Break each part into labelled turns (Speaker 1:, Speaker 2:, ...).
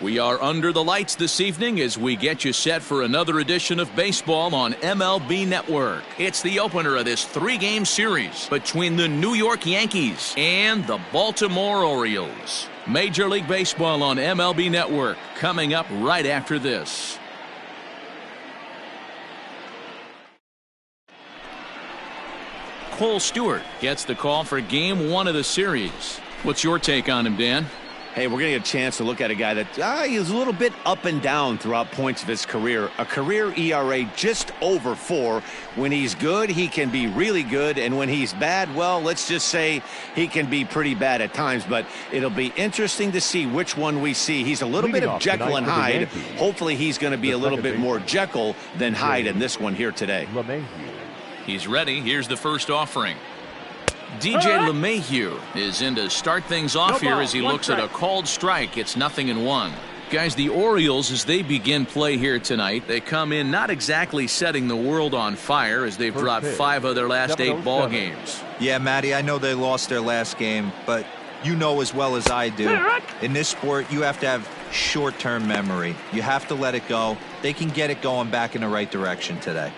Speaker 1: We are under the lights this evening as we get you set for another edition of baseball on MLB Network. It's the opener of this three-game series between the New York Yankees and the Baltimore Orioles. Major League Baseball on MLB Network coming up right after this. Cole Stewart gets the call for game one of the series. What's your take on him, Dan?
Speaker 2: Hey, we're going to get a chance to look at a guy that is a little bit up and down throughout points of his career. A career ERA just over 4. When he's good, he can be really good. And when he's bad, well, let's just say he can be pretty bad at times. But it'll be interesting to see which one we see. He's a little bit of Jekyll and Hyde. Hopefully he's going to be a little bit more Jekyll than Hyde in this one here today.
Speaker 1: He's ready. Here's the first offering. DJ LeMahieu is in to start things off here as he looks at a called strike. It's 0-1. Guys, the Orioles, as they begin play here tonight, they come in not exactly setting the world on fire as they've dropped 5 of their last 8 ball games.
Speaker 3: Yeah, Matty, I know they lost their last game, but you know as well as I do, in this sport, you have to have short-term memory. You have to let it go. They can get it going back in the right direction today.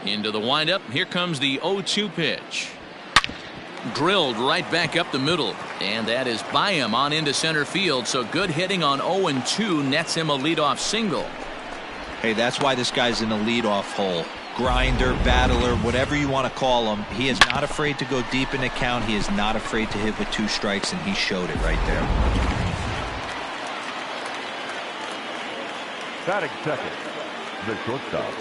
Speaker 1: Into the windup. Here comes the 0-2 pitch. Drilled right back up the middle. And that is by him on into center field. So good hitting on 0-2 nets him a leadoff single.
Speaker 3: Hey, that's why this guy's in the leadoff hole. Grinder, battler, whatever you want to call him. He is not afraid to go deep in the count. He is not afraid to hit with 2 strikes, and he showed it right there.
Speaker 4: Batting second, the shortstop,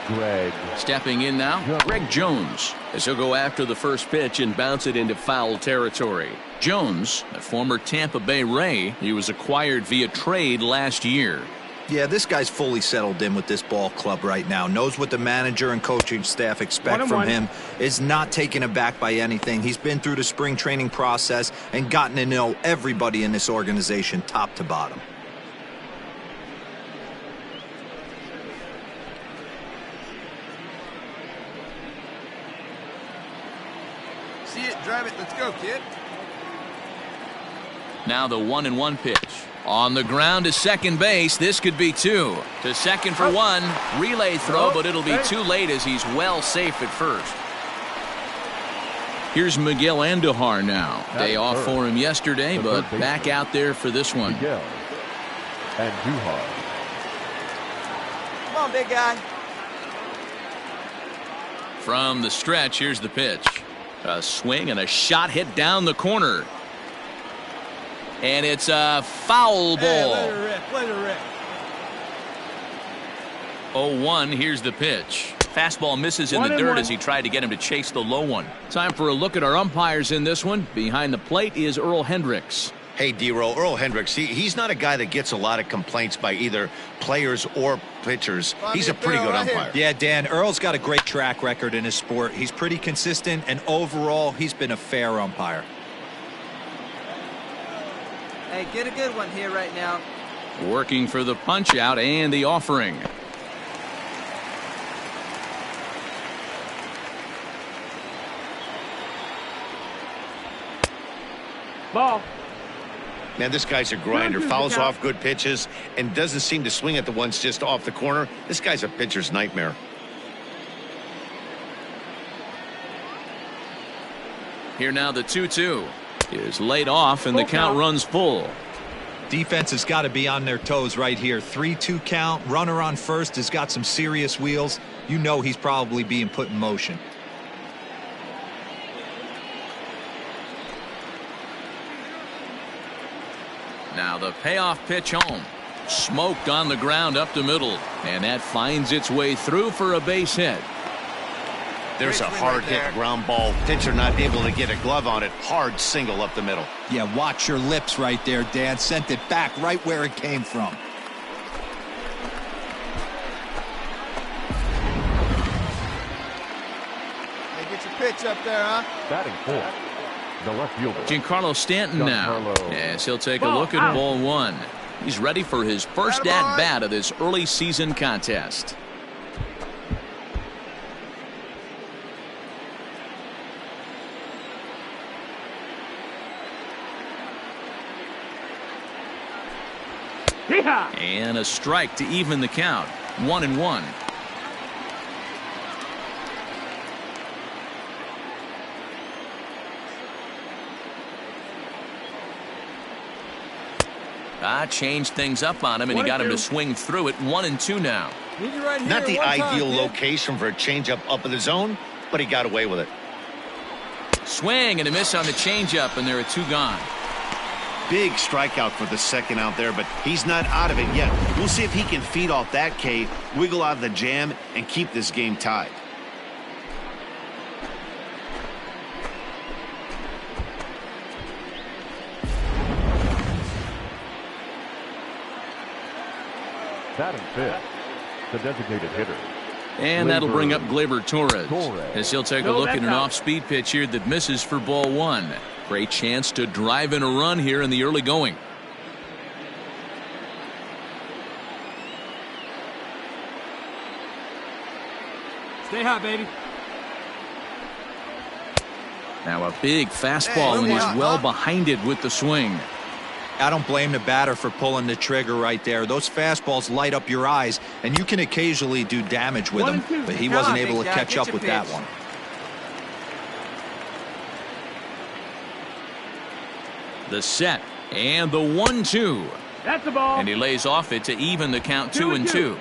Speaker 4: Greg.
Speaker 1: Stepping in now, Greg Jones, as he'll go after the first pitch and bounce it into foul territory. Jones, a former Tampa Bay Ray, he was acquired via trade last year.
Speaker 3: Yeah, this guy's fully settled in with this ball club right now. Knows what the manager and coaching staff expect from him. Is not taken aback by anything. He's been through the spring training process and gotten to know everybody in this organization top to bottom.
Speaker 5: Drive it. Let's go, kid.
Speaker 1: Now the 1-1 pitch. On the ground to second base. This could be 2. To second for 1. Relay throw, but it'll be too late as he's well safe at first. Here's Miguel Andujar now. Day off for him yesterday, but back out there for this one.
Speaker 4: Miguel Andujar.
Speaker 5: Come on, big guy.
Speaker 1: From the stretch, here's the pitch. A swing and a shot hit down the corner. And it's a foul ball.
Speaker 5: Hey, let her rip. Let her rip.
Speaker 1: 0-1, here's the pitch. Fastball misses in the dirt as he tried to get him to chase the low one. Time for a look at our umpires in this one. Behind the plate is Earl Hendricks.
Speaker 2: Hey, D-Roll, Earl Hendricks, he's not a guy that gets a lot of complaints by either players or pitchers. He's a pretty good umpire.
Speaker 3: Yeah, Dan, Earl's got a great track record in his sport. He's pretty consistent, and overall, he's been a fair umpire.
Speaker 5: Hey, get a good one here right now.
Speaker 1: Working for the punch out and the offering.
Speaker 4: Ball.
Speaker 2: Man, this guy's a grinder. Fouls off good pitches and doesn't seem to swing at the ones just off the corner. This guy's a pitcher's nightmare.
Speaker 1: Here now the 2-2 is laid off and the count runs full.
Speaker 3: Defense has got to be on their toes right here. 3-2 count. Runner on first has got some serious wheels. You know he's probably being put in motion.
Speaker 1: Now the payoff pitch home. Smoked on the ground up the middle. And that finds its way through for a base hit.
Speaker 2: There's a hard hit ground ball. Pitcher not able to get a glove on it. Hard single up the middle.
Speaker 3: Yeah, watch your lips right there, Dan. Sent it back right where it came from.
Speaker 5: Hey, get your pitch up there, huh?
Speaker 4: Batting fourth, the left fielder.
Speaker 1: Giancarlo Stanton now. Yes, he'll take a look at ball 1. He's ready for his first at-bat of this early season contest. And a strike to even the count. 1-1. Changed things up on him, and he got him to swing through it. 1-2 now.
Speaker 5: Right here,
Speaker 2: not the ideal
Speaker 5: time,
Speaker 2: location for a changeup up in the zone, but he got away with it.
Speaker 1: Swing and a miss on the changeup, and there are 2 gone.
Speaker 2: Big strikeout for the second out there, but he's not out of it yet. We'll see if he can feed off that K, wiggle out of the jam, and keep this game tied.
Speaker 4: Batting fifth, the designated hitter.
Speaker 1: And that'll bring up Gleyber Torres as he'll take a look at an off-speed pitch here that misses for ball 1. Great chance to drive in a run here in the early going.
Speaker 5: Stay hot, baby.
Speaker 1: Now a big fastball, and he's well behind it with the swing.
Speaker 3: I don't blame the batter for pulling the trigger right there. Those fastballs light up your eyes, and you can occasionally do damage with them, but he wasn't able to catch up with that one.
Speaker 1: The set, and the 1-2.
Speaker 5: That's the ball.
Speaker 1: And he lays off it to even the count 2-2.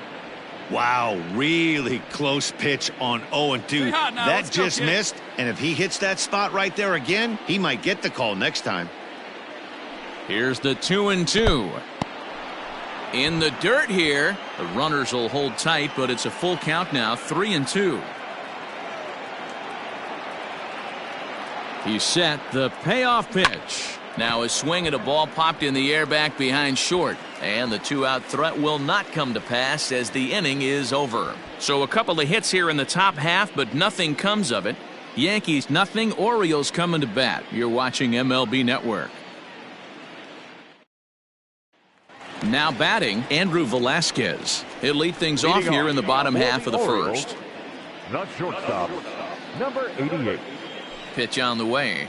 Speaker 2: Wow, really close pitch on 0-2. That just missed, and if he hits that spot right there again, he might get the call next time.
Speaker 1: Here's the 2-2. In the dirt here. The runners will hold tight, but it's a full count now, 3-2. He set the payoff pitch. Now a swing at a ball popped in the air back behind short. And the 2-out threat will not come to pass as the inning is over. So a couple of hits here in the top half, but nothing comes of it. Yankees nothing, Orioles coming to bat. You're watching MLB Network. Now batting, Andrew Velasquez. He'll lead things off here in the bottom half of the first.
Speaker 4: The shortstop, number 88.
Speaker 1: Pitch on the way.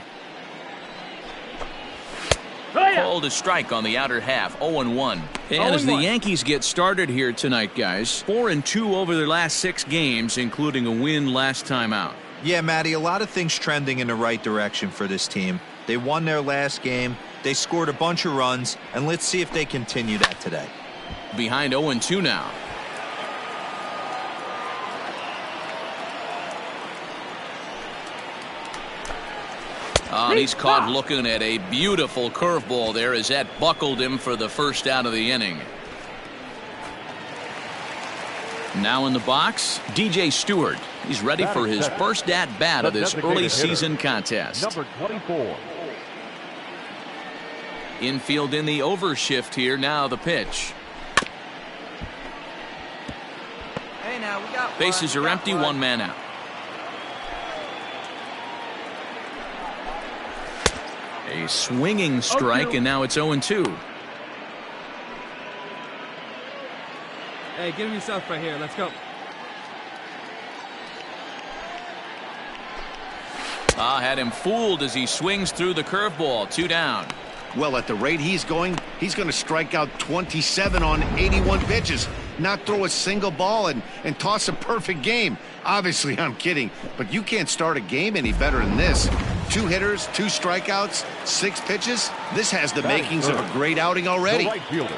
Speaker 1: Called a strike on the outer half, 0-1. And as the Yankees get started here tonight, guys, 4-2 over their last 6 games, including a win last time out.
Speaker 3: Yeah, Matty, a lot of things trending in the right direction for this team. They won their last game. They scored a bunch of runs, and let's see if they continue that today.
Speaker 1: Behind 0-2 now. Oh, and he's caught looking at a beautiful curveball there as that buckled him for the first out of the inning. Now in the box, DJ Stewart. He's ready for his first at-bat of this early season contest.
Speaker 4: Number 24.
Speaker 1: Infield in the overshift here. Now the pitch.
Speaker 5: Hey, now we got
Speaker 1: Bases are empty, 1 man out. A swinging strike, and now it's 0-2.
Speaker 5: Hey, give him yourself right here. Let's go.
Speaker 1: Had him fooled as he swings through the curveball. 2 down.
Speaker 2: Well, at the rate he's going to strike out 27 on 81 pitches, not throw a single ball, and toss a perfect game. Obviously, I'm kidding, but you can't start a game any better than this. 2 hitters, 2 strikeouts, 6 pitches. This has the makings of a great outing already.
Speaker 4: The right fielder,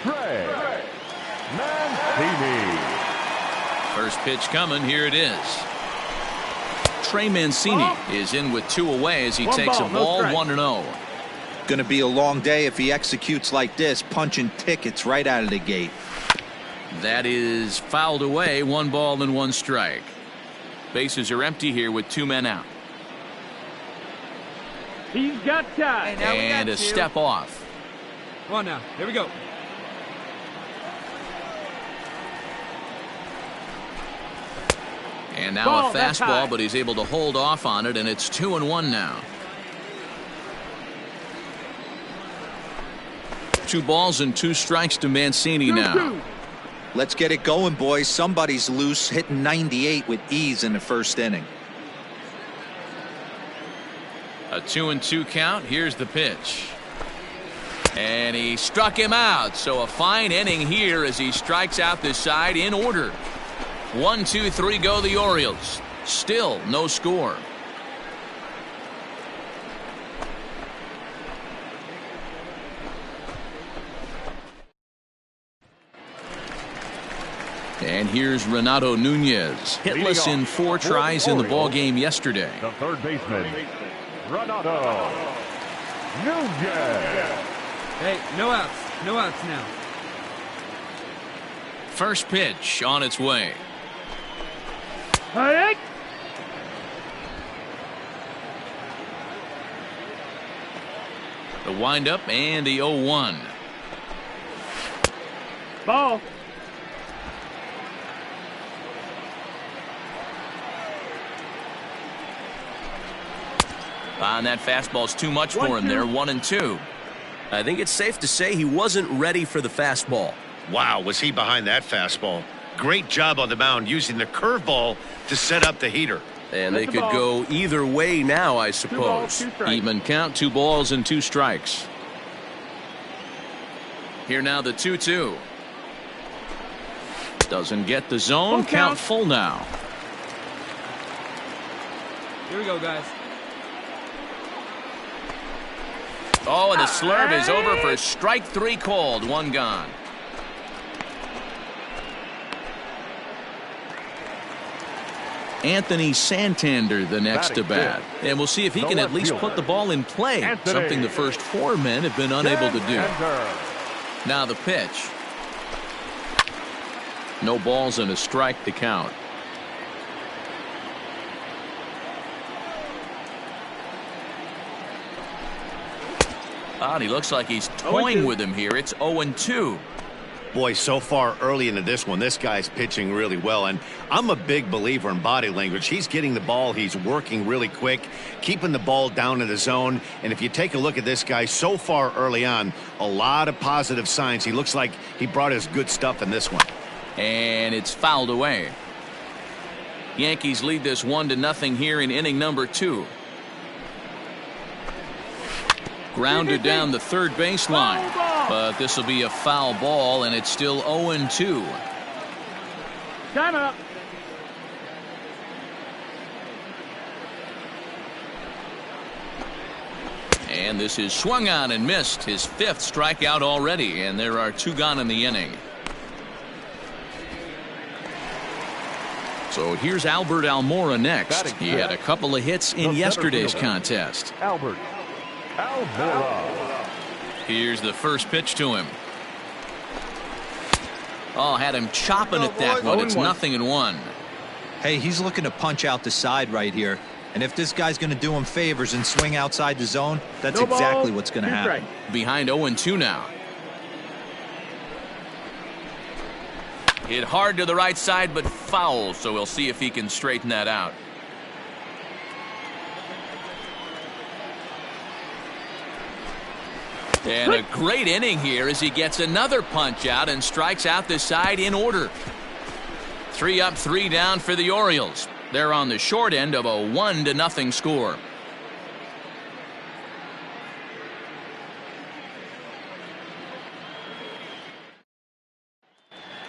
Speaker 4: Trey Mancini.
Speaker 1: First pitch coming. Here it is. Trey Mancini is in with 2 away as he takes a ball, 1-0.
Speaker 3: Going to be a long day if he executes like this, punching tickets right out of the gate.
Speaker 1: That is fouled away. 1 ball and 1 strike. Bases are empty here with 2 men out.
Speaker 5: He's got time. Hey,
Speaker 1: and a step off.
Speaker 5: Come on now. Here we go.
Speaker 1: And now a fastball, but he's able to hold off on it, and it's 2-1 now. 2 balls and 2 strikes to Mancini now.
Speaker 3: Let's get it going, boys. Somebody's loose, hitting 98 with ease in the first inning.
Speaker 1: A 2-2 count. Here's the pitch. And he struck him out. So a fine inning here as he strikes out this side in order. 1, 2, 3 go the Orioles. Still no score. And here's Renato Nunez, hitless in 4 tries in the ball game yesterday.
Speaker 4: The third baseman, Renato Nunez.
Speaker 5: Hey, no outs. No outs now.
Speaker 1: First pitch on its way.
Speaker 5: Hey!
Speaker 1: The windup and the 0-1.
Speaker 5: Ball.
Speaker 1: And that fastball's too much for him there. 1-2.
Speaker 6: I think it's safe to say he wasn't ready for the fastball.
Speaker 2: Wow, was he behind that fastball? Great job on the mound using the curveball to set up the heater.
Speaker 6: And they could go either way now, I suppose.
Speaker 1: Even count, 2 balls and 2 strikes. Here now the 2-2. Doesn't get the zone. Count full now.
Speaker 5: Here we go, guys.
Speaker 1: Oh, and the slurve is over for strike 3 called. 1 gone. Anthony Santander the next to bat. And we'll see if he can at least put the ball in play. Something the first 4 men have been unable to do. Now the pitch. No balls and a strike to count. And he looks like he's toying with him here. It's 0-2.
Speaker 2: Boy, so far early into this one, this guy's pitching really well. And I'm a big believer in body language. He's getting the ball. He's working really quick, keeping the ball down in the zone. And if you take a look at this guy so far early on, a lot of positive signs. He looks like he brought his good stuff in this one.
Speaker 1: And it's fouled away. Yankees lead this 1-0 here in inning number 2. Grounded down the third baseline. But this will be a foul ball, and it's still 0-2.
Speaker 5: Time up.
Speaker 1: And this is swung on and missed. His 5th strikeout already, and there are 2 gone in the inning. So here's Albert Almora next. He had a couple of hits in yesterday's contest.
Speaker 4: Albert Almora.
Speaker 1: Here's the first pitch to him. Oh, had him chopping at that one. It's 0-1.
Speaker 3: Hey, he's looking to punch out the side right here. And if this guy's going to do him favors and swing outside the zone, that's exactly what's going to happen.
Speaker 1: Behind 0-2 now. Hit hard to the right side, but foul, so we'll see if he can straighten that out. And a great inning here as he gets another punch out and strikes out this side in order. 3 up, 3 down for the Orioles. They're on the short end of a 1-0 score.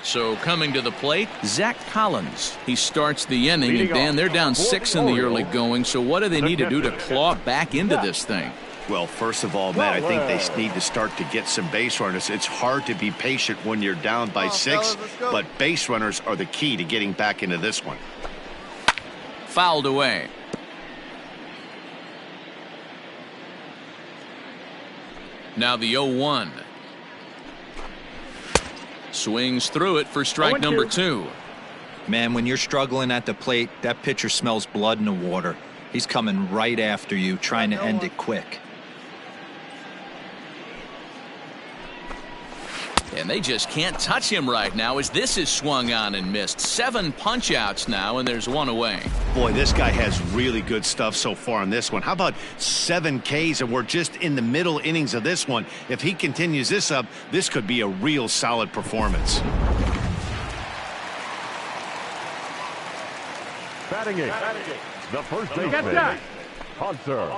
Speaker 1: So coming to the plate, Zach Collins. He starts the inning, and Dan, they're down 6 in the early going. So what do they need to do to claw back into this thing?
Speaker 2: Well, first of all, Matt, I think they need to start to get some base runners. It's hard to be patient when you're down by 6, but base runners are the key to getting back into this one.
Speaker 1: Fouled away. Now the 0-1. Swings through it for strike number 2.
Speaker 3: Man, when you're struggling at the plate, that pitcher smells blood in the water. He's coming right after you, trying to end it quick.
Speaker 1: And they just can't touch him right now as this is swung on and missed. 7 punch-outs now, and there's 1 away.
Speaker 2: Boy, this guy has really good stuff so far on this one. How about 7 Ks, and we're just in the middle innings of this one. If he continues this up, this could be a real solid performance.
Speaker 4: Batting it, the first baseman, Hunter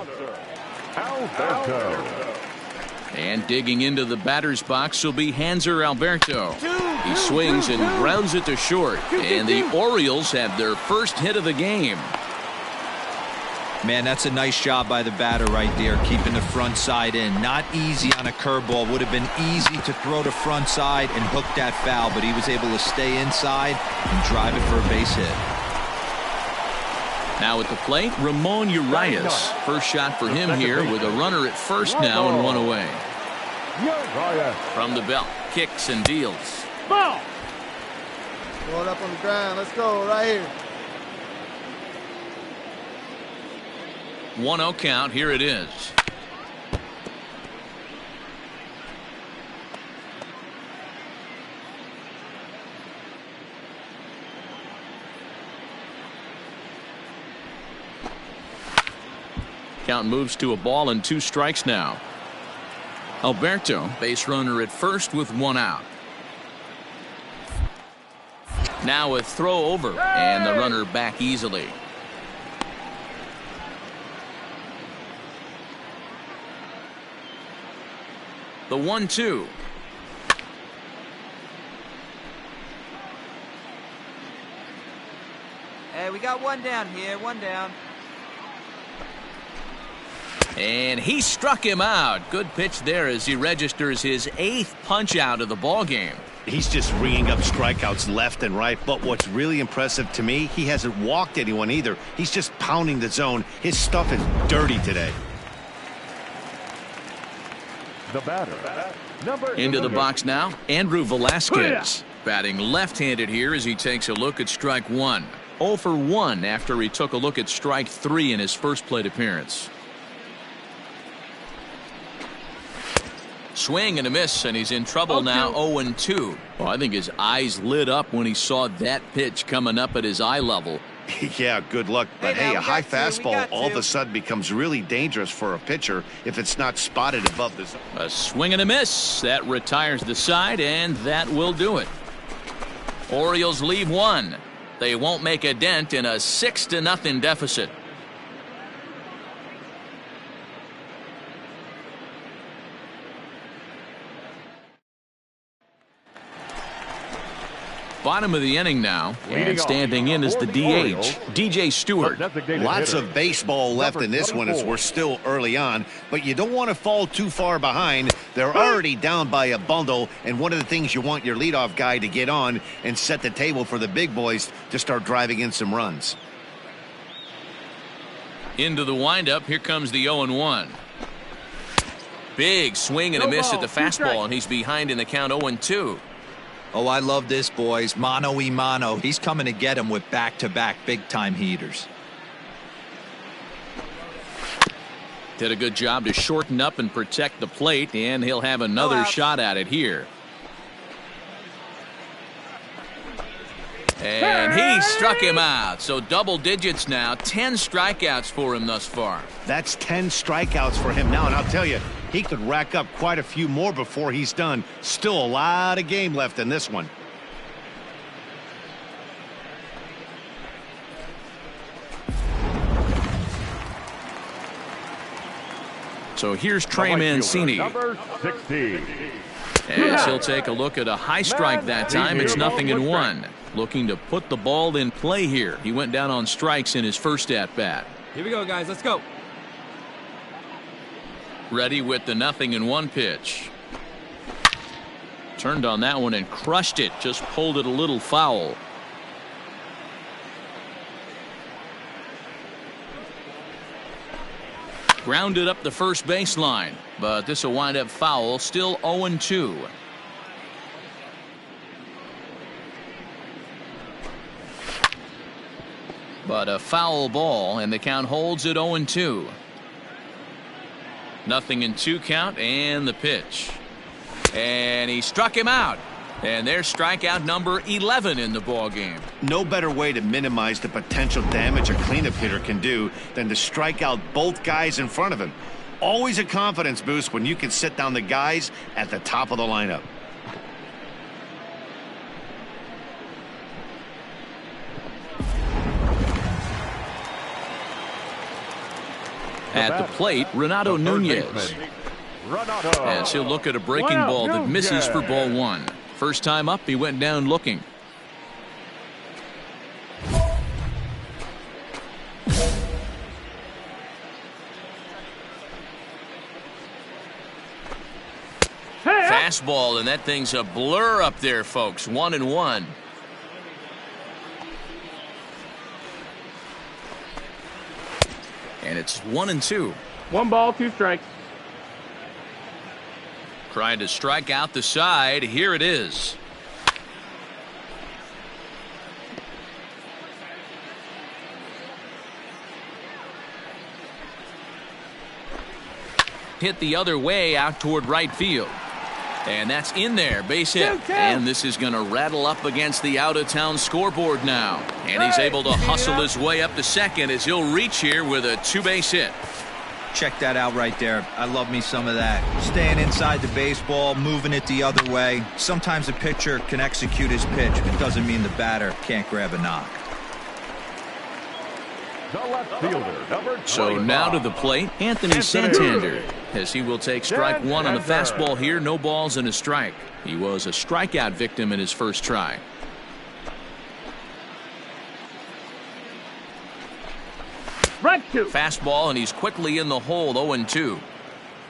Speaker 4: Alberto.
Speaker 1: And digging into the batter's box will be Hanser Alberto. He swings and grounds it to short. And the Orioles have their first hit of the game.
Speaker 3: Man, that's a nice job by the batter right there, keeping the front side in. Not easy on a curveball. Would have been easy to throw the front side and hook that foul, but he was able to stay inside and drive it for a base hit.
Speaker 1: Now at the plate, Ramon Urias. First shot for him here with a runner at first now and one away. From the belt, kicks and deals.
Speaker 7: Ball. Going up on the ground. Let's go right here.
Speaker 1: 1-0 count. Here it is. Count moves to a ball and 2 strikes now. Alberto, base runner at first with 1 out. Now a throw over and the runner back easily. The 1-2.
Speaker 8: Hey, we got 1 down here, 1 down.
Speaker 1: And he struck him out. Good pitch there as he registers his 8th punch out of the ball game.
Speaker 2: He's just ringing up strikeouts left and right. But what's really impressive to me, he hasn't walked anyone either. He's just pounding the zone. His stuff is dirty today.
Speaker 4: The batter.
Speaker 1: Into the box now, Andrew Velasquez. Batting left-handed here as he takes a look at strike 1. 0 for 1 after he took a look at strike 3 in his first plate appearance. Swing and a miss, and he's in trouble now. 0-2. Well, I think his eyes lit up when he saw that pitch coming up at his eye level.
Speaker 2: Yeah, good luck. But hey, a high fastball all of a sudden becomes really dangerous for a pitcher if it's not spotted above the zone.
Speaker 1: A swing and a miss. That retires the side, and that will do it. Orioles leave 1. They won't make a dent in a 6-0 deficit. Bottom of the inning now, and standing in is the DH, DJ Stewart.
Speaker 2: Lots of baseball left in this one as we're still early on, but you don't want to fall too far behind. They're already down by a bundle, and one of the things you want your leadoff guy to get on and set the table for the big boys to start driving in some runs.
Speaker 1: Into the windup, here comes the 0-1. Big swing and a miss at the fastball, and he's behind in the count 0-2.
Speaker 3: Oh, I love this, boys. Mano-y-mano. He's coming to get him with back-to-back big-time heaters.
Speaker 1: Did a good job to shorten up and protect the plate, and he'll have another shot at it here. And he struck him out. So double digits now. 10 strikeouts for him thus far.
Speaker 2: That's 10 strikeouts for him now, and I'll tell you, he could rack up quite a few more before he's done. Still a lot of game left in this one.
Speaker 1: So here's Trey Mancini.
Speaker 4: Number 60.
Speaker 1: As he'll take a look at a high strike that time. It's 0-1. Looking to put the ball in play here. He went down on strikes in his first at-bat.
Speaker 5: Here we go, guys. Let's go.
Speaker 1: Ready with the 0-1 pitch. Turned on that one and crushed it. Just pulled it a little foul. Grounded up the first baseline, but this will wind up foul. Still 0-2. But a foul ball, and the count holds at 0-2. 0-2 count, and the pitch. And he struck him out. And there's strikeout number 11 in the ball game.
Speaker 2: No better way to minimize the potential damage a cleanup hitter can do than to strike out both guys in front of him. Always a confidence boost when you can sit down the guys at the top of the lineup.
Speaker 1: At the plate, Renato Nunez.
Speaker 4: Run out.
Speaker 1: As he'll look at a breaking ball that misses for ball one. First time up, he went down looking. Fastball, and that thing's a blur up there, folks. 1-1. And it's 1-2.
Speaker 9: 1 ball, 2 strikes.
Speaker 1: Trying to strike out the side. Here it is. Hit the other way out toward right field. And that's in there, base hit. And this is going to rattle up against the out-of-town scoreboard now. And he's able to hustle his way up to second as he'll reach here with a 2-base hit.
Speaker 3: Check that out right there. I love me some of that. Staying inside the baseball, moving it the other way. Sometimes a pitcher can execute his pitch. It doesn't mean the batter can't grab a knock.
Speaker 4: The left fielder, number 25.
Speaker 1: So now to the plate, Anthony Santander, as he will take strike one on the fastball here. No balls and a strike. He was a strikeout victim in his first try. Fastball, and he's quickly in the hole. 0-2.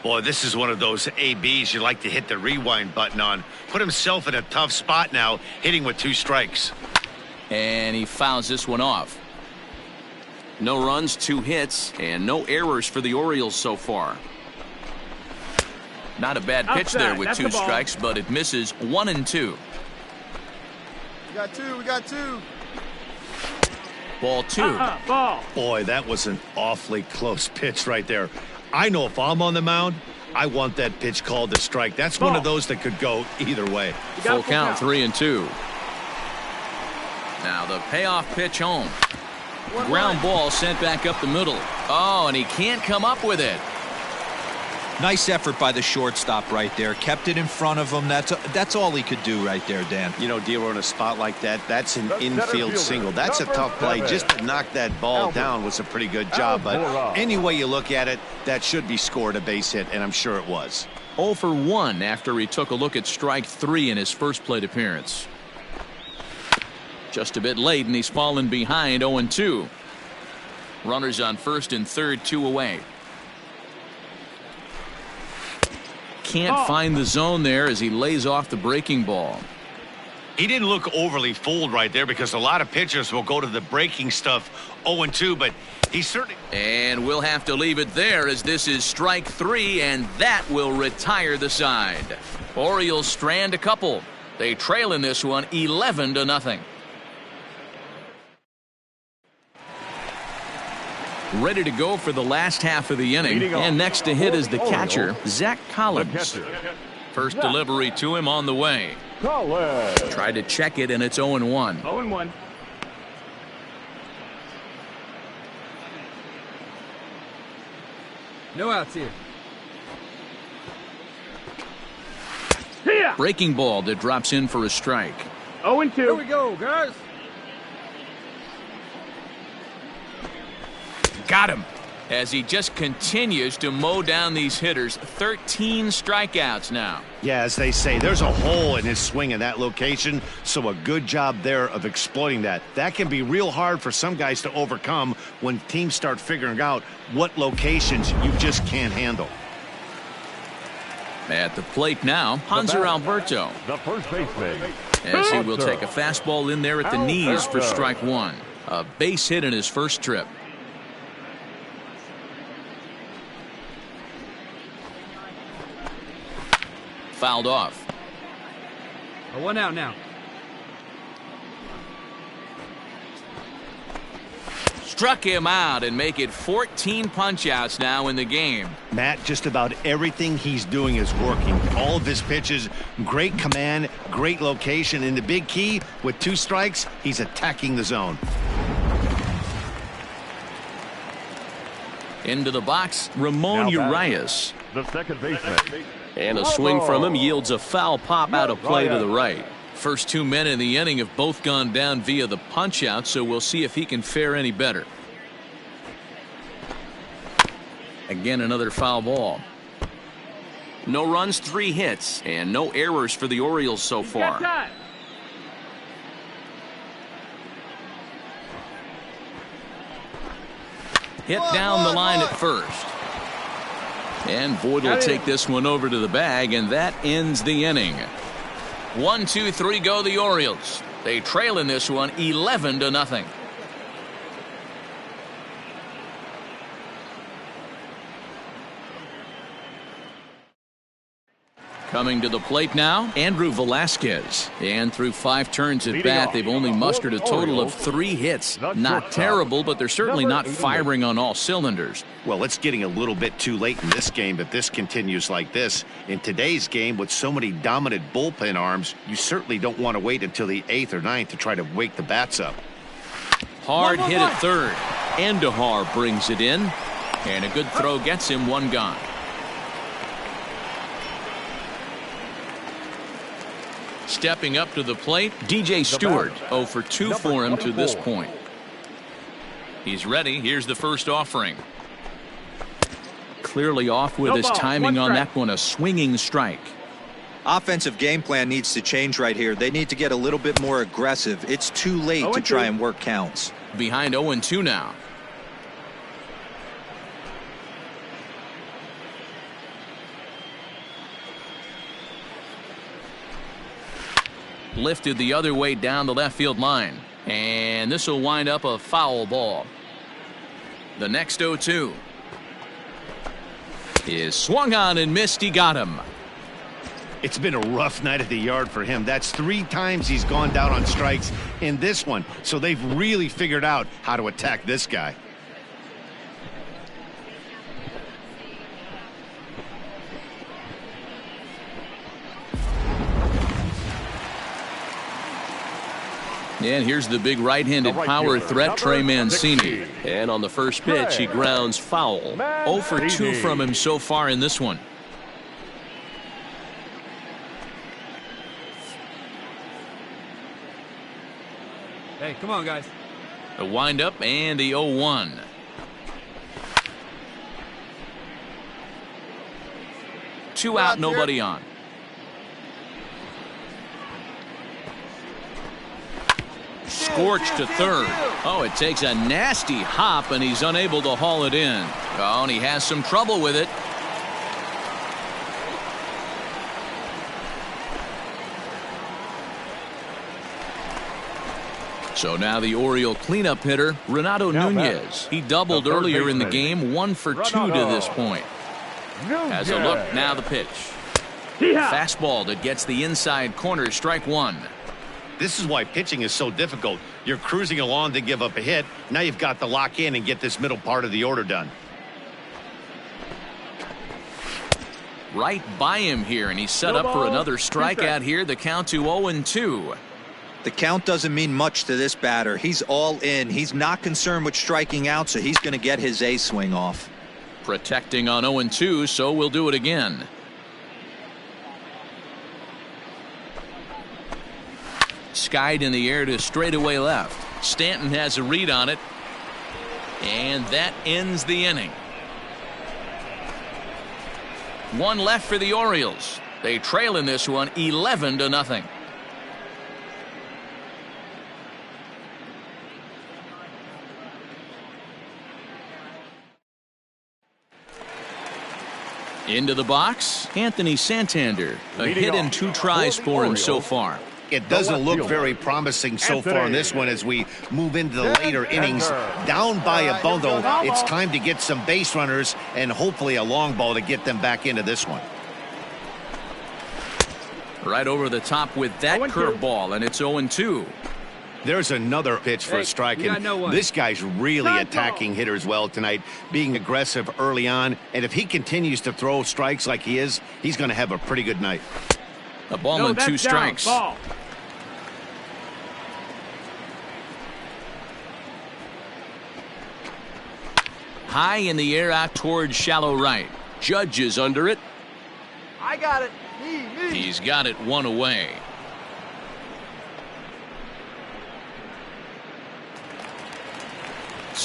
Speaker 2: Boy, this is one of those ABs you like to hit the rewind button on. Put himself in a tough spot now, hitting with 2 strikes.
Speaker 1: And he fouls this one off. No runs, 2 hits, and no errors for the Orioles so far. Not a bad pitch there with 2 strikes, but it misses. 1-2.
Speaker 7: We got 2. We got 2.
Speaker 1: Ball 2.
Speaker 9: Ball.
Speaker 2: Boy, that was an awfully close pitch right there. I know if I'm on the mound, I want that pitch called a strike. That's one of those that could go either way.
Speaker 1: Full count, 3-2. Now the payoff pitch home. Ground ball sent back up the middle. Oh, and he can't come up with it.
Speaker 3: Nice effort by the shortstop right there. Kept it in front of him. That's all he could do right there, Dan.
Speaker 2: You know, Dealer, in a spot like that, that's an infield single. That's a tough play. Just to knock that ball down was a pretty good job. But any way you look at it, that should be scored a base hit, and I'm sure it was.
Speaker 1: 0 for 1 after he took a look at strike 3 in his first plate appearance. Just a bit late, and he's fallen behind. 0-2. Runners on first and third, 2 away. Can't find the zone there as he lays off the breaking ball.
Speaker 2: He didn't look overly fooled right there because a lot of pitchers will go to the breaking stuff 0-2, but he certainly...
Speaker 1: And we'll have to leave it there as this is strike 3, and that will retire the side. Orioles strand a couple. They trail in this one 11-0. Ready to go for the last half of the inning, and next to hit is the catcher, Zach Collins. First delivery to him on the way. Tried to check it, and it's 0-1.
Speaker 9: 0-1.
Speaker 5: No outs here.
Speaker 1: Breaking ball that drops in for a strike.
Speaker 9: 0-2.
Speaker 5: Here we go, guys.
Speaker 1: Got him. As he just continues to mow down these hitters. 13 strikeouts now.
Speaker 2: Yeah, as they say, there's a hole in his swing in that location, so a good job there of exploiting that. That can be real hard for some guys to overcome when teams start figuring out what locations you just can't handle.
Speaker 1: At the plate now, Hanser Alberto.
Speaker 4: The first baseman.
Speaker 1: As he will take a fastball in there at the knees for strike 1. A base hit in his first trip. Fouled off.
Speaker 5: A 1 out now.
Speaker 1: Struck him out and make it 14 punch-outs now in the game.
Speaker 2: Matt, just about everything he's doing is working. All of his pitches, great command, great location, and the big key, with 2 strikes, he's attacking the zone.
Speaker 1: Into the box, Ramon Urias.
Speaker 4: The second baseman.
Speaker 1: And a swing from him yields a foul pop out of play to the right. First 2 men in the inning have both gone down via the punch-out, so we'll see if he can fare any better. Again, another foul ball. No runs, 3 hits, and no errors for the Orioles so far. Hit down the line at first. And Voit will take this one over to the bag, and that ends the inning. 1, 2, 3 go the Orioles. They trail in this one 11-0. Coming to the plate now, Andrew Velasquez. And through 5 turns at bat, they've only mustered a total of 3 hits. Not terrible, but they're certainly not firing on all cylinders.
Speaker 2: Well, it's getting a little bit too late in this game if this continues like this. In today's game, with so many dominant bullpen arms, you certainly don't want to wait until the 8th or 9th to try to wake the bats up.
Speaker 1: Hard hit at third. Andujar brings it in. And a good throw gets him 1 gone. Stepping up to the plate, DJ Stewart. 0 for 2 for him to this point. He's ready. Here's the first offering. Clearly off with his timing on that one. A swinging strike.
Speaker 3: Offensive game plan needs to change right here. They need to get a little bit more aggressive. It's too late to try and work counts.
Speaker 1: Behind 0-2 now. Lifted the other way down the left field line. And this will wind up a foul ball. The next 0-2 is swung on and missed. He got him.
Speaker 2: It's been a rough night at the yard for him. That's 3 times he's gone down on strikes in this one. So they've really figured out how to attack this guy.
Speaker 1: And here's the big right-handed power threat, Trey Mancini. And on the first pitch, he grounds foul. 0 for 2 from him so far in this one.
Speaker 5: Hey, come on, guys.
Speaker 1: The windup and the 0-1. Two out, nobody on. Scorched to third. Oh, it takes a nasty hop, and he's unable to haul it in. Oh, and he has some trouble with it. So now the Oriole cleanup hitter, Renato Nunez. He doubled earlier in the game, 1 for 2 to this point. Has a look, now the pitch. Fastball that gets the inside corner, strike 1.
Speaker 2: This is why pitching is so difficult. You're cruising along to give up a hit. Now you've got to lock in and get this middle part of the order done.
Speaker 1: Right by him here, and he's set up for another strikeout here. The count to 0-2.
Speaker 3: The count doesn't mean much to this batter. He's all in. He's not concerned with striking out, so he's going to get his A swing off.
Speaker 1: Protecting on 0-2, so we'll do it again. Skied in the air to straightaway left. Stanton has a read on it. And that ends the inning. 1 left for the Orioles. They trail in this one 11-0. Into the box, Anthony Santander. A hit and 2 tries for him so far.
Speaker 2: It doesn't look very promising so far in this one as we move into the later innings. Down by a bundle, it's time to get some base runners and hopefully a long ball to get them back into this one.
Speaker 1: Right over the top with that curveball, and it's 0-2.
Speaker 2: There's another pitch for a strike, and this guy's really attacking hitters well tonight, being aggressive early on, and if he continues to throw strikes like he is, he's going to have a pretty good night.
Speaker 1: A ball and 2 strikes. High in the air out towards shallow right. Judge is under it.
Speaker 8: I got it. Me.
Speaker 1: He's got it 1 away.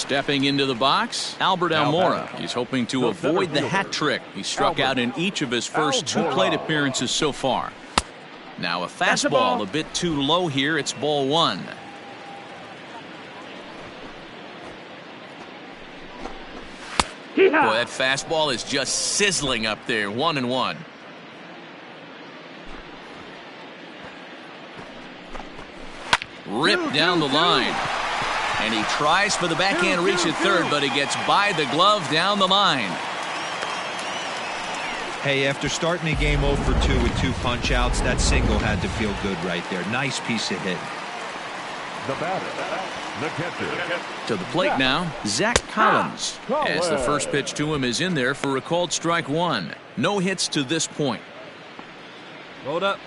Speaker 1: Stepping into the box, Albert Almora. He's hoping to avoid the hat trick. He struck out in each of his first 2 plate appearances so far. Now a fastball a bit too low here. It's ball 1. Boy, that fastball is just sizzling up there. 1-1. Ripped down the line. And he tries for the backhand reach at third, but he gets by the glove down the line.
Speaker 3: Hey, after starting the game 0 for 2 with 2 punch-outs, that single had to feel good right there. Nice piece of hit.
Speaker 4: The batter, the catcher.
Speaker 1: To the plate now, Zach Collins. As the first pitch to him is in there for a called strike 1. No hits to this point.
Speaker 5: Hold up.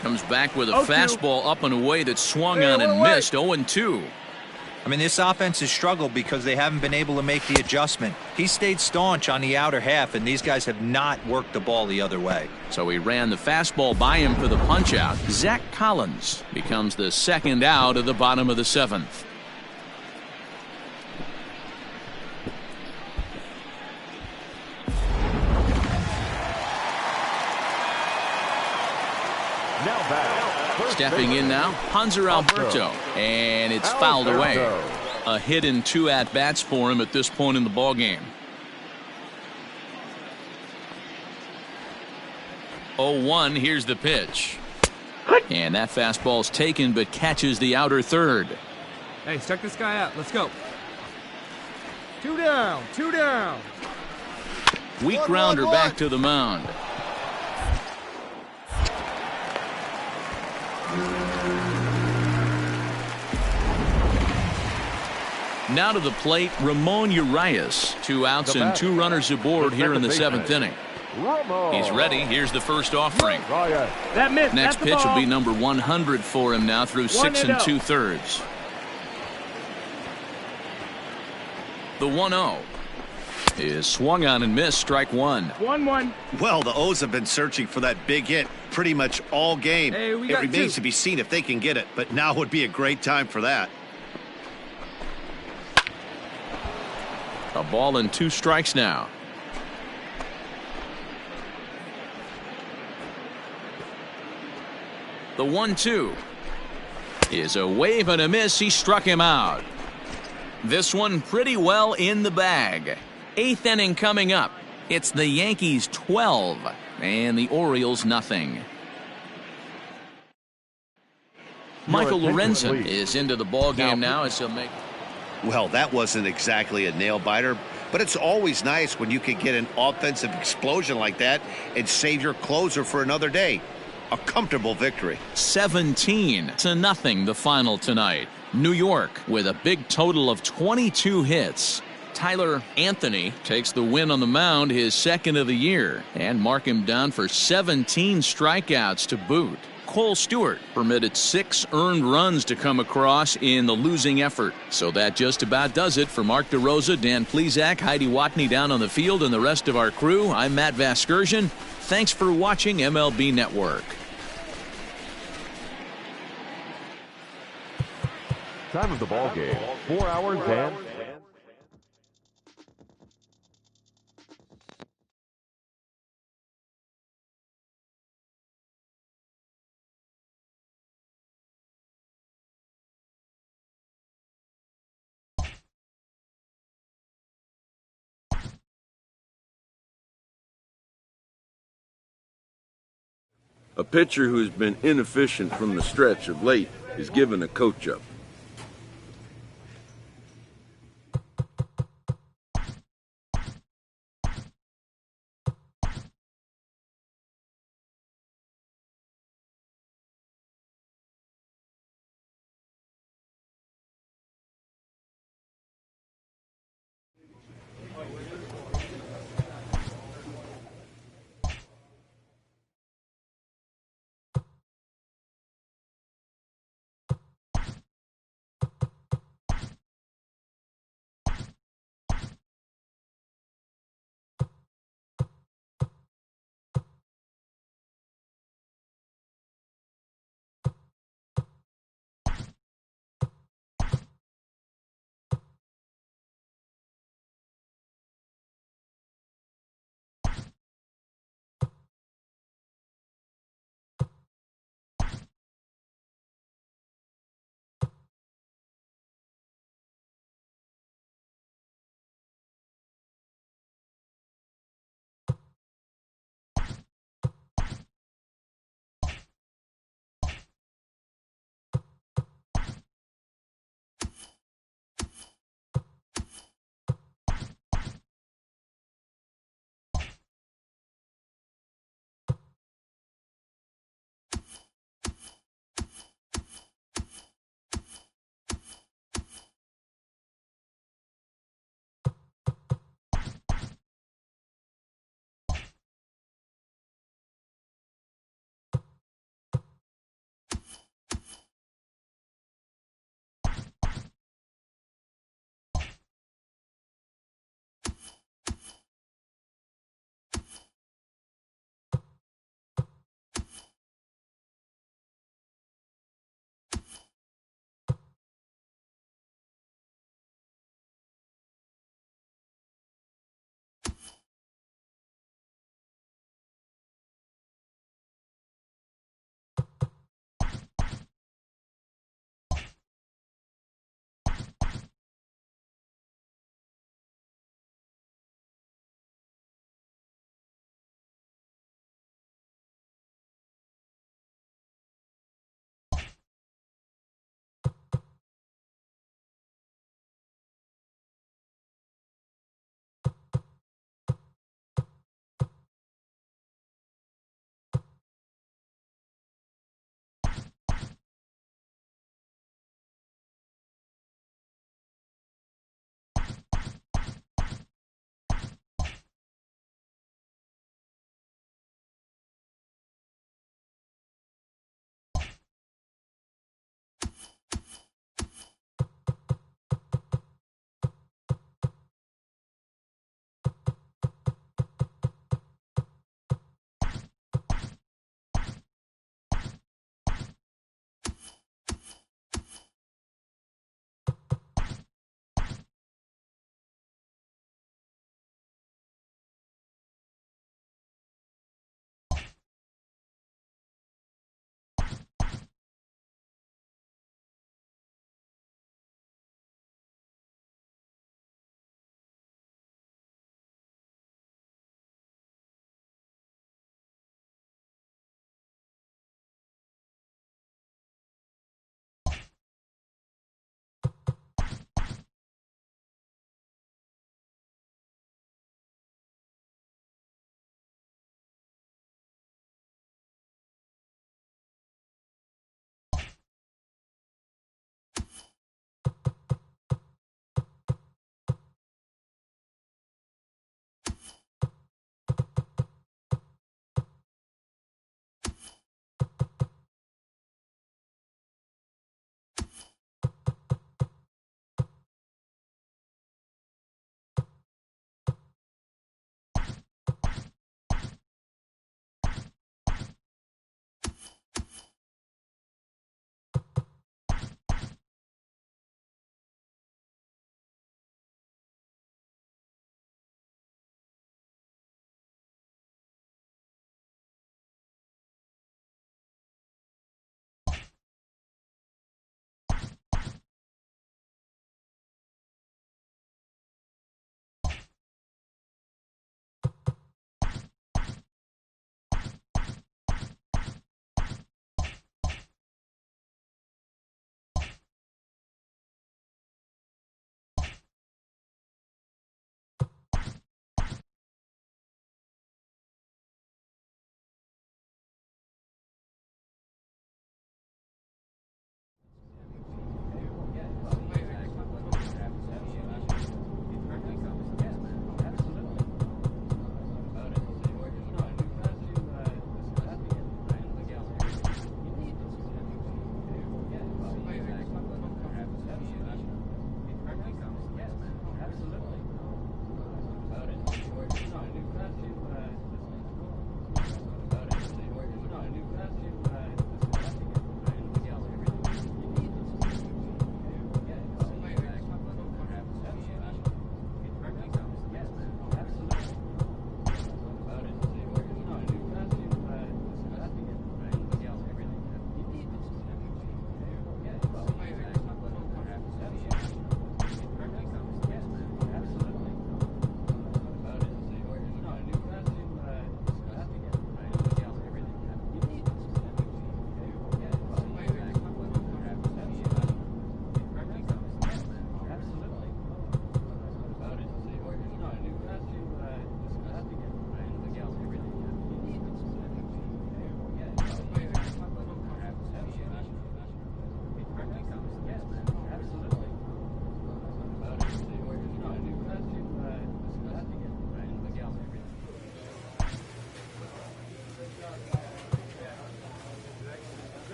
Speaker 1: Comes back with a fastball up and away that swung on and missed. 0-2.
Speaker 3: I mean, this offense has struggled because they haven't been able to make the adjustment. He stayed staunch on the outer half, and these guys have not worked the ball the other way.
Speaker 1: So he ran the fastball by him for the punch-out. Zach Collins becomes the second out of the bottom of the 7th. Stepping in now, Hanser Alberto, and it's fouled away. A hit in 2 at-bats for him at this point in the ballgame. 0-1, here's the pitch. And that fastball's taken but catches the outer third.
Speaker 5: Hey, check this guy out. Let's go. 2 down, 2 down.
Speaker 1: Weak grounder back to the mound. Now to the plate, Ramon Urias. 2 outs and 2 runners aboard here in the 7th inning. He's ready. Here's the first offering. Next pitch will be number 100 for him now through 6 2/3. The 1-0 is swung on and missed. Strike 1.
Speaker 5: 1-1.
Speaker 2: Well, the O's have been searching for that big hit pretty much all game.
Speaker 5: Hey,
Speaker 2: it remains to be seen if they can get it, but now would be a great time for that.
Speaker 1: A ball and 2 strikes now. The 1-2 is a wave and a miss. He struck him out. This one pretty well in the bag. 8th inning coming up. It's the Yankees 12 and the Orioles nothing. Michael Lorenzen is into the ball game now as he'll make.
Speaker 2: Well, that wasn't exactly a nail-biter, but it's always nice when you can get an offensive explosion like that and save your closer for another day. A comfortable victory.
Speaker 1: 17-0 the final tonight. New York with a big total of 22 hits. Tyler Anthony takes the win on the mound, his 2nd of the year, and mark him down for 17 strikeouts to boot. Cole Stewart permitted 6 earned runs to come across in the losing effort. So that just about does it for Mark DeRosa, Dan Plesac, Heidi Watney down on the field, and the rest of our crew. I'm Matt Vasgersian. Thanks for watching MLB Network.
Speaker 4: Time of the ball game, 4 hours and
Speaker 9: a pitcher who's been inefficient from the stretch of late is given a coach up.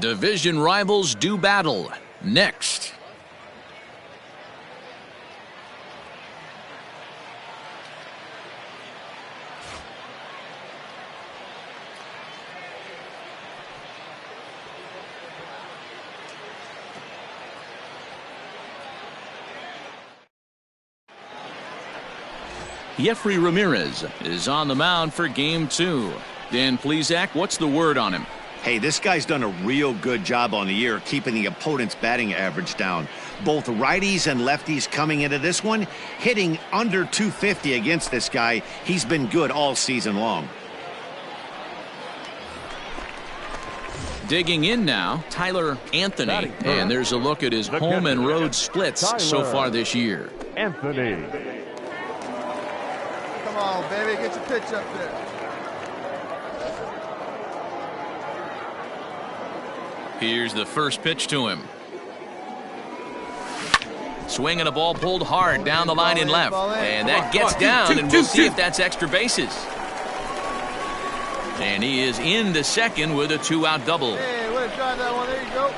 Speaker 1: Division rivals do battle. Next. Jeffrey Ramirez is on the mound for game 2. Dan Plesac, what's the word on him?
Speaker 2: Hey, this guy's done a real good job on the year keeping the opponent's batting average down. Both righties and lefties coming into this one, hitting under 250 against this guy. He's been good all season long.
Speaker 1: Digging in now, Tyler Anthony. And there's a look at his home and road splits so far this year.
Speaker 4: Anthony.
Speaker 7: Come on, baby. Get your pitch up there.
Speaker 1: Here's the first pitch to him. Swinging a ball pulled hard down the line and left. And that gets down, and we'll see if that's extra bases. And he is in the second with a 2-out double.
Speaker 7: Hey, way to try that one. There you go.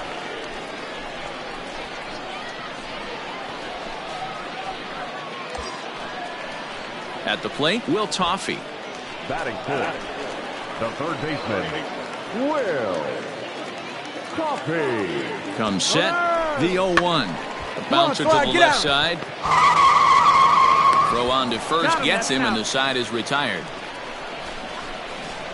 Speaker 1: At the plate, Will Toffee.
Speaker 4: Batting fourth, the third baseman, Will Toffee.
Speaker 1: Comes set, the 0-1. The bouncer to the left side. Throw on to first gets him, and the side is retired.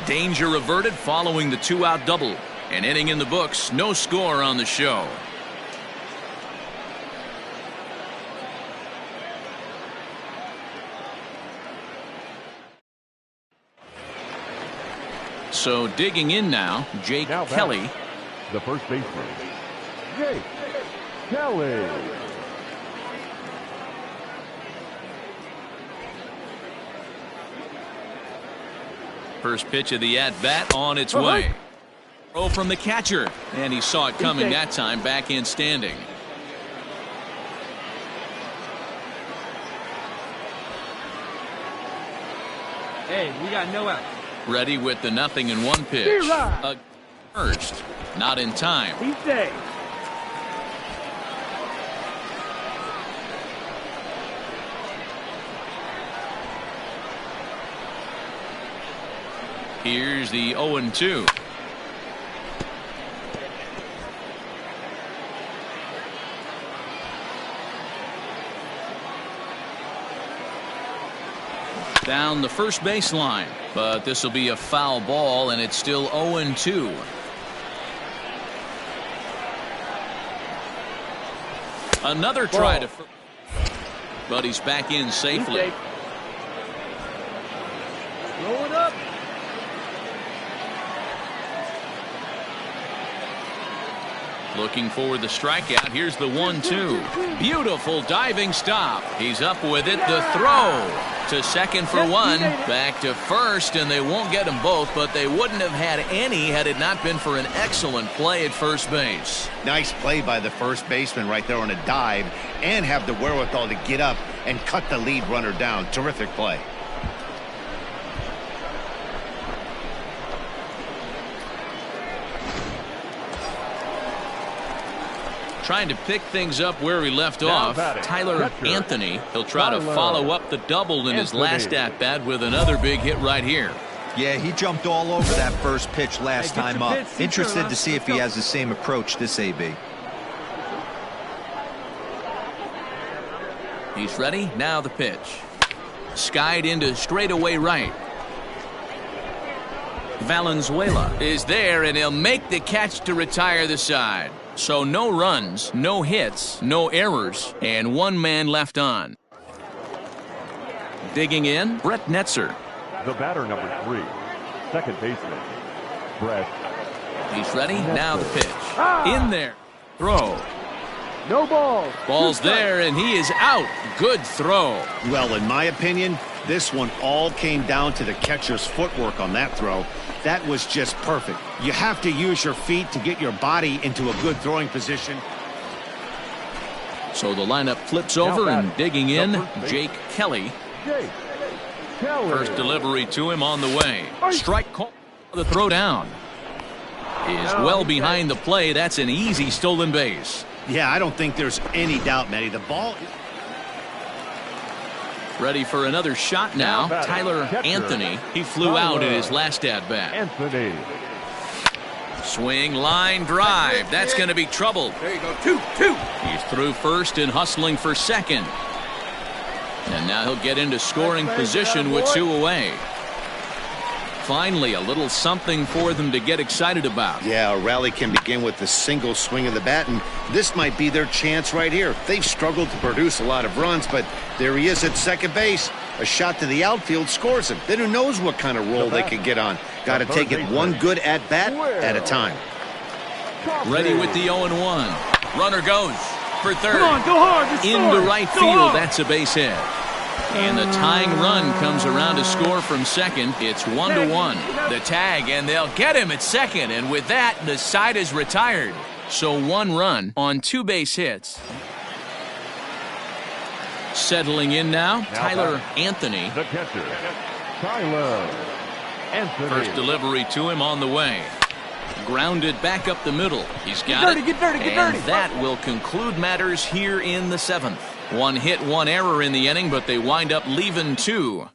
Speaker 1: Danger averted following the 2-out double. An inning in the books, no score on the show. So digging in now, Jake Kelly.
Speaker 4: The first baseman, Jake Kelly.
Speaker 1: First pitch of the at-bat on its way. Throw from the catcher, and he saw it coming that time, back in standing.
Speaker 5: Hey, we got no out.
Speaker 1: Ready with the 0-1 pitch. First, not in time. Here's the 0-2. Down the first baseline, but this will be a foul ball, and it's still 0-2. Another try to, but he's back in safely.
Speaker 5: Roll it up.
Speaker 1: Looking for the strikeout. Here's the 1-2. Beautiful diving stop. He's up with it. The throw to second for one. Back to first, and they won't get them both, but they wouldn't have had any had it not been for an excellent play at first base.
Speaker 2: Nice play by the first baseman right there on a dive, and have the wherewithal to get up and cut the lead runner down. Terrific play.
Speaker 1: Trying to pick things up where he left off. Tyler Anthony. He'll try to follow up the double in his last at-bat with another big hit right here.
Speaker 3: Yeah, he jumped all over that first pitch last time up. Interested to see if he has the same approach this AB.
Speaker 1: He's ready. Now the pitch. Skied into straightaway right. Valenzuela is there, and he'll make the catch to retire the side. So no runs, no hits, no errors, and one man left on. Digging in, Brett Netzer.
Speaker 4: The batter, number 3, second baseman, Brett.
Speaker 1: He's ready. Now the pitch. In there. Throw.
Speaker 5: No ball.
Speaker 1: Ball's there, and he is out. Good throw.
Speaker 2: Well, in my opinion, this one all came down to the catcher's footwork on that throw. That was just perfect. You have to use your feet to get your body into a good throwing position.
Speaker 1: So the lineup flips over, and digging in, Jake Kelly.
Speaker 4: Kelly.
Speaker 1: First delivery to him on the way. Strike call. The throw down. is well behind the play. That's an easy stolen base.
Speaker 2: Yeah, I don't think there's any doubt, Matty. The ball...
Speaker 1: Ready for another shot now. Tyler Anthony. He flew out in his last at-bat.
Speaker 4: Anthony.
Speaker 1: Swing, line, drive. That's going to be trouble.
Speaker 8: There you go. 2-2.
Speaker 1: He's through first and hustling for second. And now he'll get into scoring position with 2 away. Finally, a little something for them to get excited about.
Speaker 2: Yeah, a rally can begin with a single swing of the bat, and this might be their chance right here. They've struggled to produce a lot of runs, but there he is at second base. A shot to the outfield scores him. Then who knows what kind of role they could get on. Got to take it one good at-bat at a time.
Speaker 1: Ready with the 0-1. Runner goes for third.
Speaker 5: Come on, go hard.
Speaker 1: Into right field. That's a base hit. And the tying run comes around to score from second. It's 1-1. The tag, and they'll get him at second. And with that, the side is retired. So 1 run on 2 base hits. Settling in now, Tyler Anthony.
Speaker 4: The catcher, Tyler Anthony.
Speaker 1: First delivery to him on the way. Grounded back up the middle. He's got it.
Speaker 8: Get dirty.
Speaker 1: And that will conclude matters here in the 7th. 1 hit, 1 error in the inning, but they wind up leaving 2.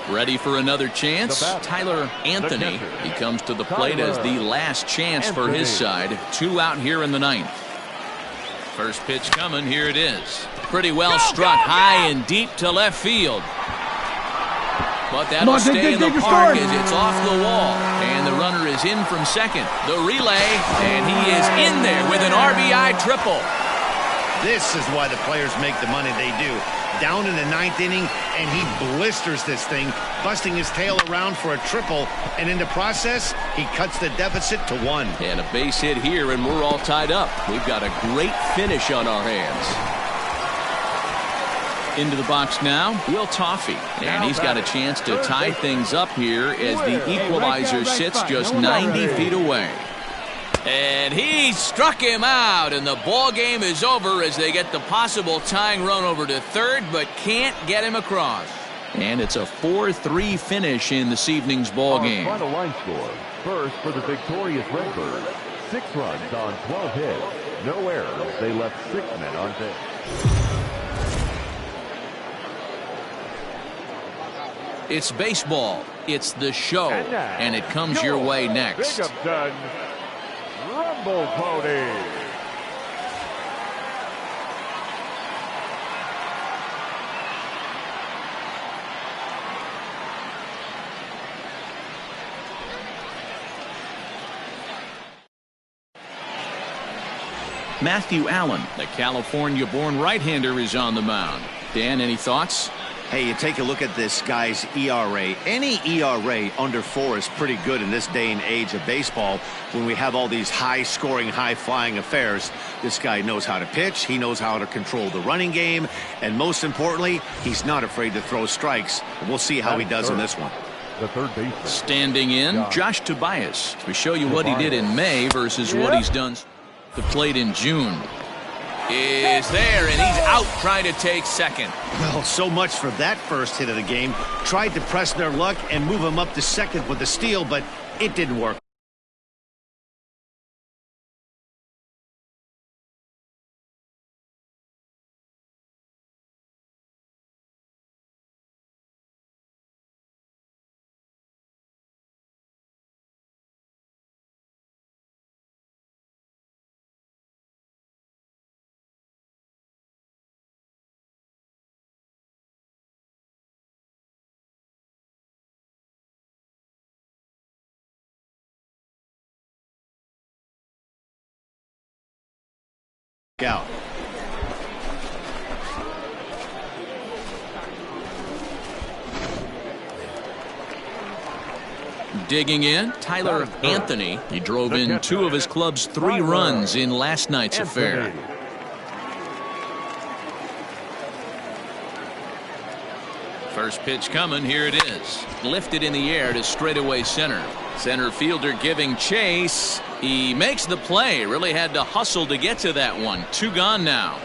Speaker 1: Ready for another chance? Tyler Anthony. He comes to the plate as the last chance for his side. 2 out here in the 9th. First pitch coming. Here it is. Pretty well struck high and deep to left field. But that'll stay in the park as it's off the wall. And the runner is in from second. The relay, and he is in there with an RBI triple.
Speaker 2: This is why the players make the money they do. Down in the 9th inning, and he blisters this thing, busting his tail around for a triple. And in the process, he cuts the deficit to 1.
Speaker 1: And a base hit here, and we're all tied up. We've got a great finish on our hands. Into the box now, Will Toffee. And he's got a chance to tie things up here as the equalizer sits just 90 feet away. And he struck him out, and the ball game is over as they get the possible tying run over to third, but can't get him across. And it's a 4-3 finish in this evening's ball game.
Speaker 4: Final line score. First for the victorious Redbirds. 6 runs on 12 hits. No errors. They left 6 men on base.
Speaker 1: It's baseball. It's the show. And it comes your way next.
Speaker 4: Binghamton Rumble Pony.
Speaker 1: Matthew Allen, the California-born right-hander, is on the mound. Dan, any thoughts?
Speaker 2: Hey, you take a look at this guy's ERA. Any ERA under 4 is pretty good in this day and age of baseball when we have all these high-scoring, high-flying affairs. This guy knows how to pitch. He knows how to control the running game. And most importantly, he's not afraid to throw strikes. We'll see how he does in this one.
Speaker 4: The third baseman.
Speaker 1: Standing in, Josh Tobias. We show you what he did in May versus what he's done to plate in June. Is there, and he's out trying to take second.
Speaker 2: Well, so much for that first hit of the game. Tried to press their luck and move him up to second with the steal, but it didn't work. Out.
Speaker 1: Digging in, Tyler Anthony. He drove in 2 of his club's 3 runs in last night's affair. First pitch coming. Here it is. Lifted in the air to straightaway center. Center fielder giving chase. He makes the play. Really had to hustle to get to that one. 2 gone now.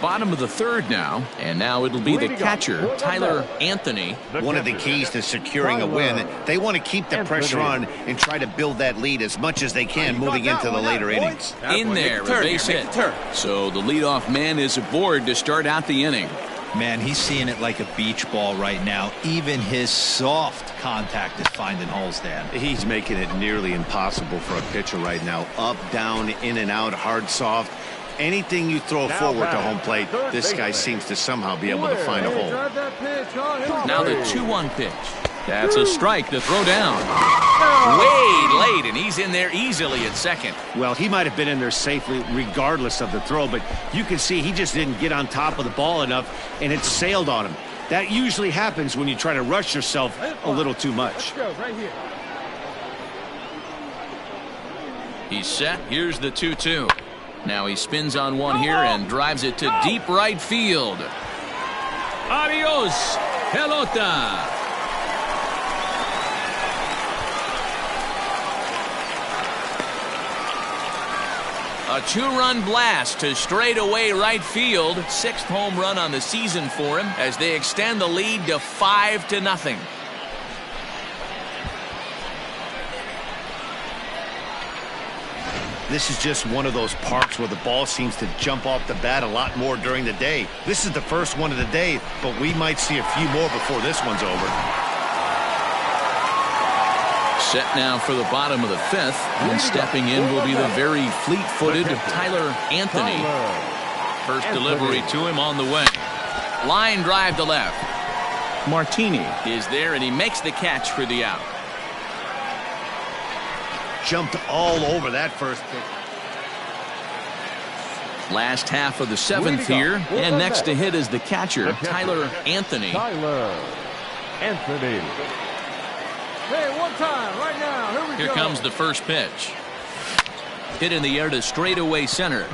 Speaker 1: Bottom of the third now, and now it'll be the catcher, Tyler Anthony.
Speaker 2: One of the keys to securing a win, they want to keep the pressure on and try to build that lead as much as they can moving into the later innings.
Speaker 1: In there, a base hit. So the leadoff man is aboard to start out the inning.
Speaker 3: Man, he's seeing it like a beach ball right now. Even his soft contact is finding holes, Dan.
Speaker 2: He's making it nearly impossible for a pitcher right now. Up, down, in and out, hard, soft. Anything you throw forward to home plate, this guy seems to somehow be able to find a hole.
Speaker 1: Now the 2-1 pitch. That's a strike to throw down. Way late, and he's in there easily at second.
Speaker 2: Well, he might have been in there safely regardless of the throw, but you can see he just didn't get on top of the ball enough, and it sailed on him. That usually happens when you try to rush yourself a little too much.
Speaker 1: He's set. Here's the 2-2. Now he spins on one here and drives it to deep right field. Adios, pelota. A 2-run blast to straightaway right field. 6th home run on the season for him as they extend the lead to 5-0.
Speaker 2: This is just one of those parks where the ball seems to jump off the bat a lot more during the day. This is the first one of the day, but we might see a few more before this one's over.
Speaker 1: Set now for the bottom of the 5th, and stepping in will be the very fleet-footed Tyler Anthony. First delivery to him on the way. Line drive to left. Martini is there, and he makes the catch for the out.
Speaker 2: Jumped all over that first pitch.
Speaker 1: Last half of the 7th here, and next to hit is the catcher, Tyler Anthony.
Speaker 4: Tyler Anthony.
Speaker 8: Hey, one time, right now. Here we go.
Speaker 1: Here comes the first pitch. Hit in the air to straightaway center.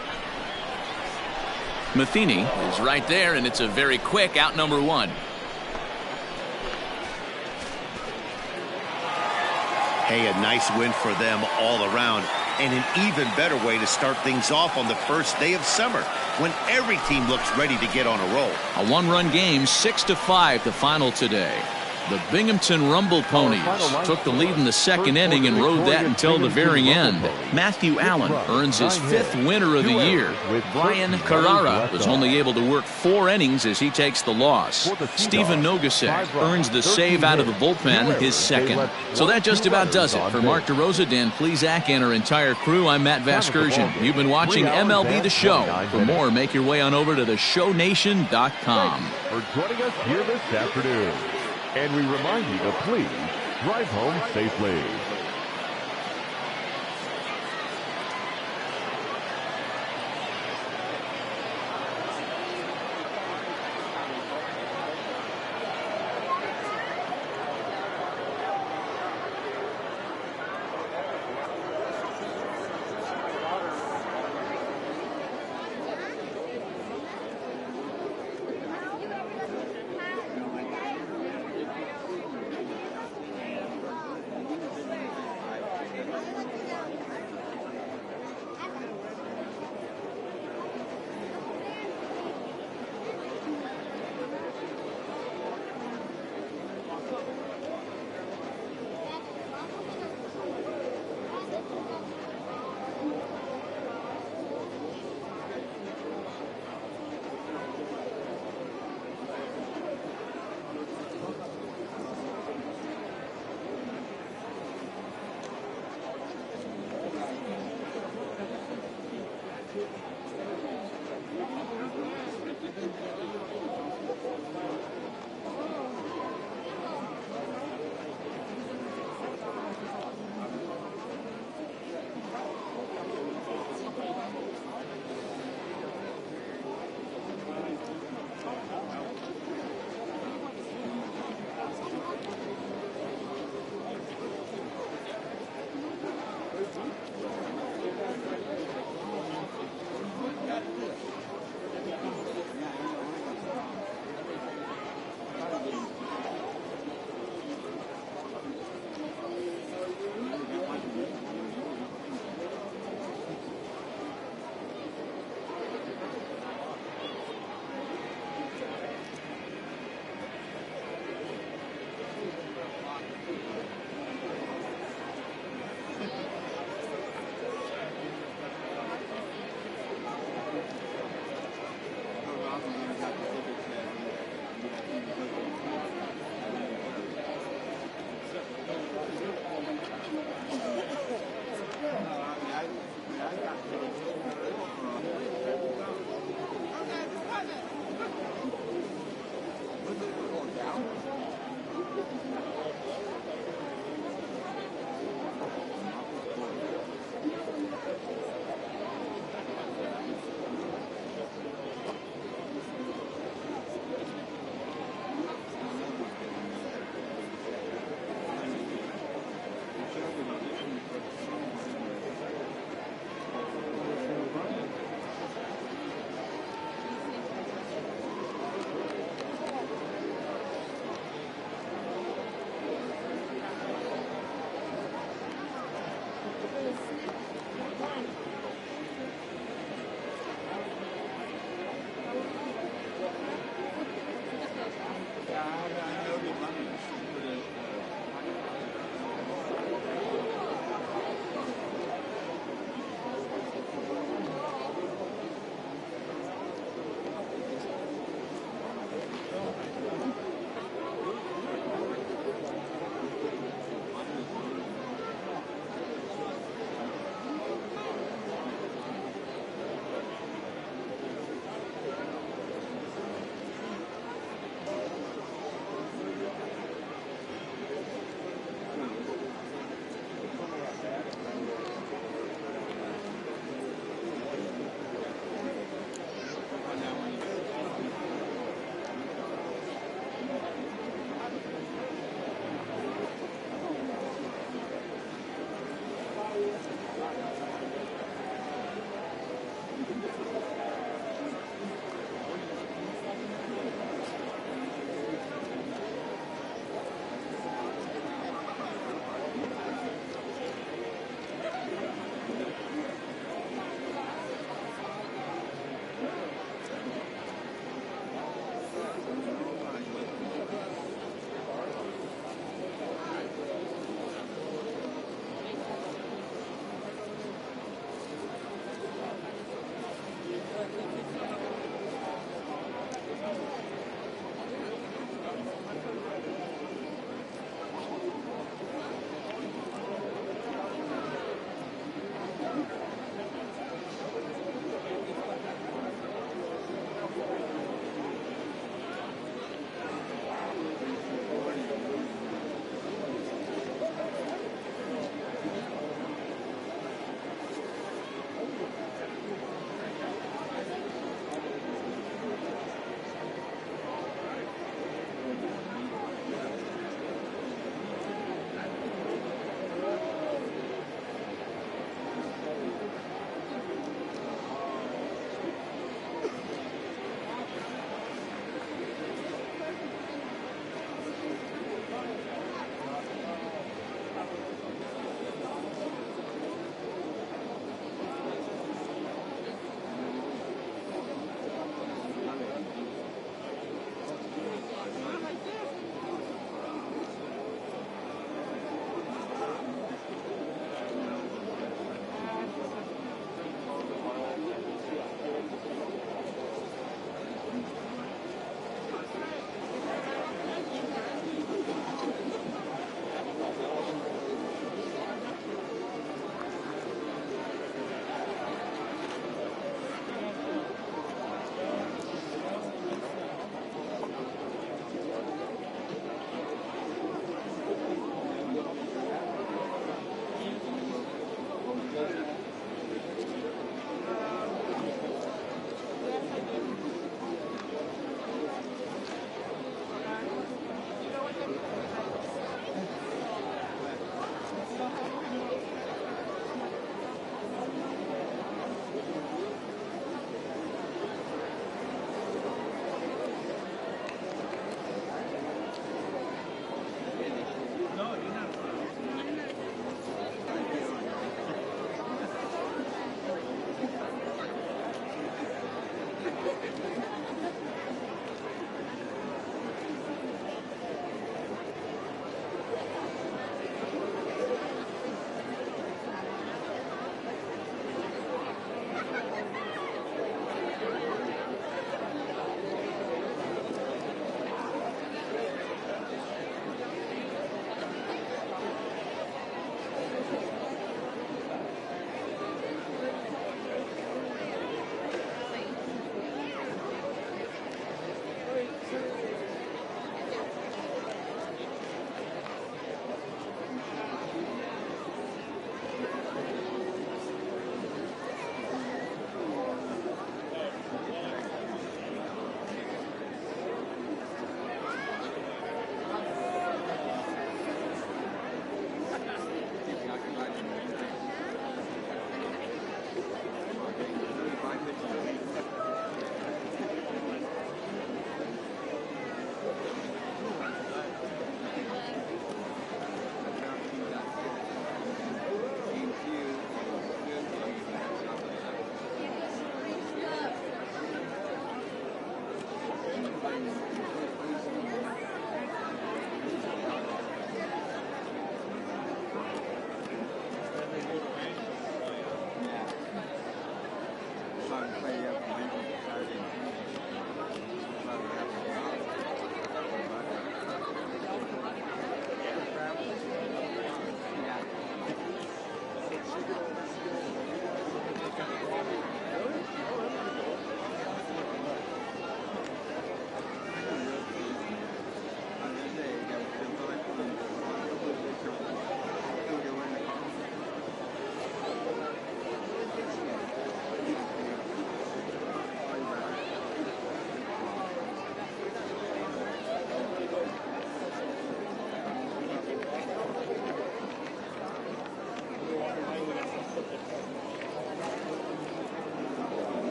Speaker 1: Matheny is right there, and it's a very quick out number 1.
Speaker 2: Hey, a nice win for them all around, and an even better way to start things off on the first day of summer when every team looks ready to get on a roll.
Speaker 1: A 1-run game, 6-5 the final today. The Binghamton Rumble Ponies took the lead in the 2nd inning and rode that until the very end. Matthew Allen earns his 5th winner of the year. Brian Carrara was only able to work 4 innings as he takes the loss. Stephen Nogasek earns the save out of the bullpen, his 2nd. So that just about does it. For Mark DeRosa, Dan Plesac, and our entire crew, I'm Matt Vasgersian. You've been watching MLB The Show. For more, make your way on over to theshownation.com.
Speaker 4: For joining us here this afternoon. And we remind you to please drive home safely.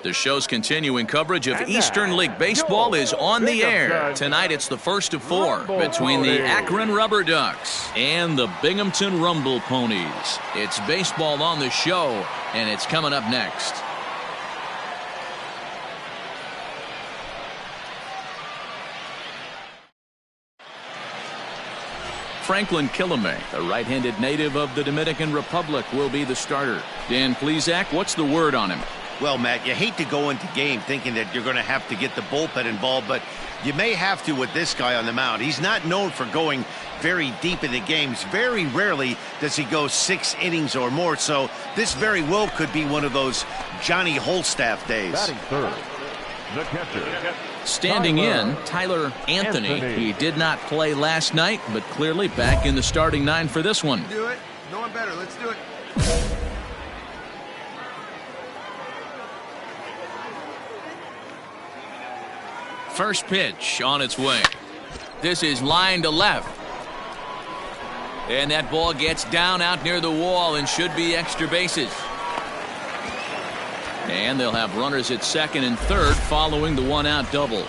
Speaker 1: The show's continuing coverage of Eastern League Baseball is on the air. Tonight it's the first of 4 between the Akron Rubber Ducks and the Binghamton Rumble Ponies. It's baseball on the show, and it's coming up next. Franklin Kilame, a right-handed native of the Dominican Republic, will be the starter. Dan Plesac, what's the word on him?
Speaker 2: Well, Matt, you hate to go into game thinking that you're going to have to get the bullpen involved, but you may have to with this guy on the mound. He's not known for going very deep in the games. Very rarely does he go 6 innings or more, so this very well could be one of those Johnny Holstaff days.
Speaker 4: Batting third, the catcher.
Speaker 1: Standing in, Tyler Anthony. He did not play last night, but clearly back in the starting 9 for this one.
Speaker 7: Do it. No one better. Let's do it.
Speaker 1: First pitch on its way. This is line to left. And that ball gets down out near the wall and should be extra bases. And they'll have runners at second and third following the 1-out double.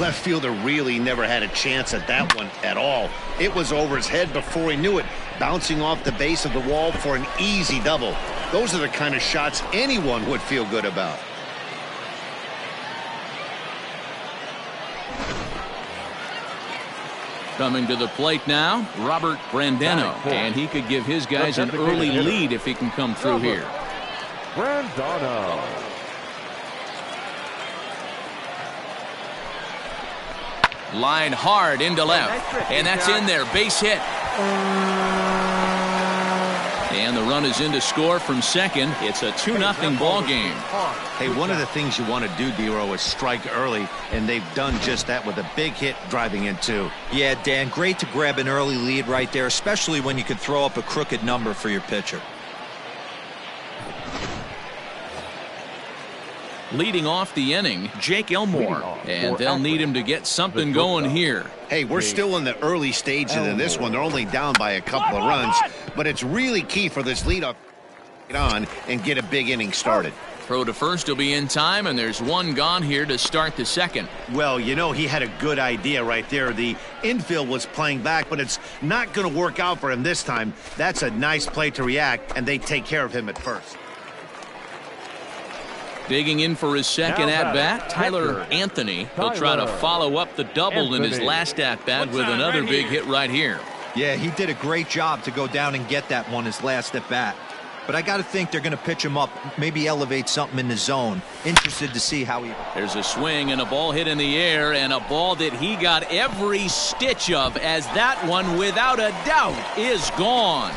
Speaker 2: Left fielder really never had a chance at that one at all. It was over his head before he knew it, bouncing off the base of the wall for an easy double. Those are the kind of shots anyone would feel good about.
Speaker 1: Coming to the plate now, Robert Brandano, and he could give his guys an early lead if he can come through here.
Speaker 4: Brandano.
Speaker 1: Line hard into left, and that's in there, base hit. And the run is in to score from second. It's a 2-0 ball game.
Speaker 2: Hey, one of the things you want to do, Dero, is strike early, and they've done just that with a big hit driving in two.
Speaker 3: Yeah, Dan, great to grab an early lead right there, especially when you can throw up a crooked number for your pitcher.
Speaker 1: Leading off the inning, Jake Elmore, and they'll need him to get something going here.
Speaker 2: Hey, we're still in the early stages of this one. They're only down by a couple of runs, but it's really key for this leadoff to get on and get a big inning started.
Speaker 1: Throw to first will be in time, and there's one gone here to start the second.
Speaker 2: Well, you know, he had a good idea right there. The infield was playing back, but it's not going to work out for him this time. That's a nice play to react, and they take care of him at first.
Speaker 1: Digging in for his second at-bat, Tyler Anthony. He'll try to follow up the double in his last at-bat with another big hit right here.
Speaker 3: Yeah, he did a great job to go down and get that one his last at-bat. But I got to think they're going to pitch him up, maybe elevate something in the zone. Interested to see how he...
Speaker 1: There's a swing and a ball hit in the air, and a ball that he got every stitch of, as that one, without a doubt, is gone.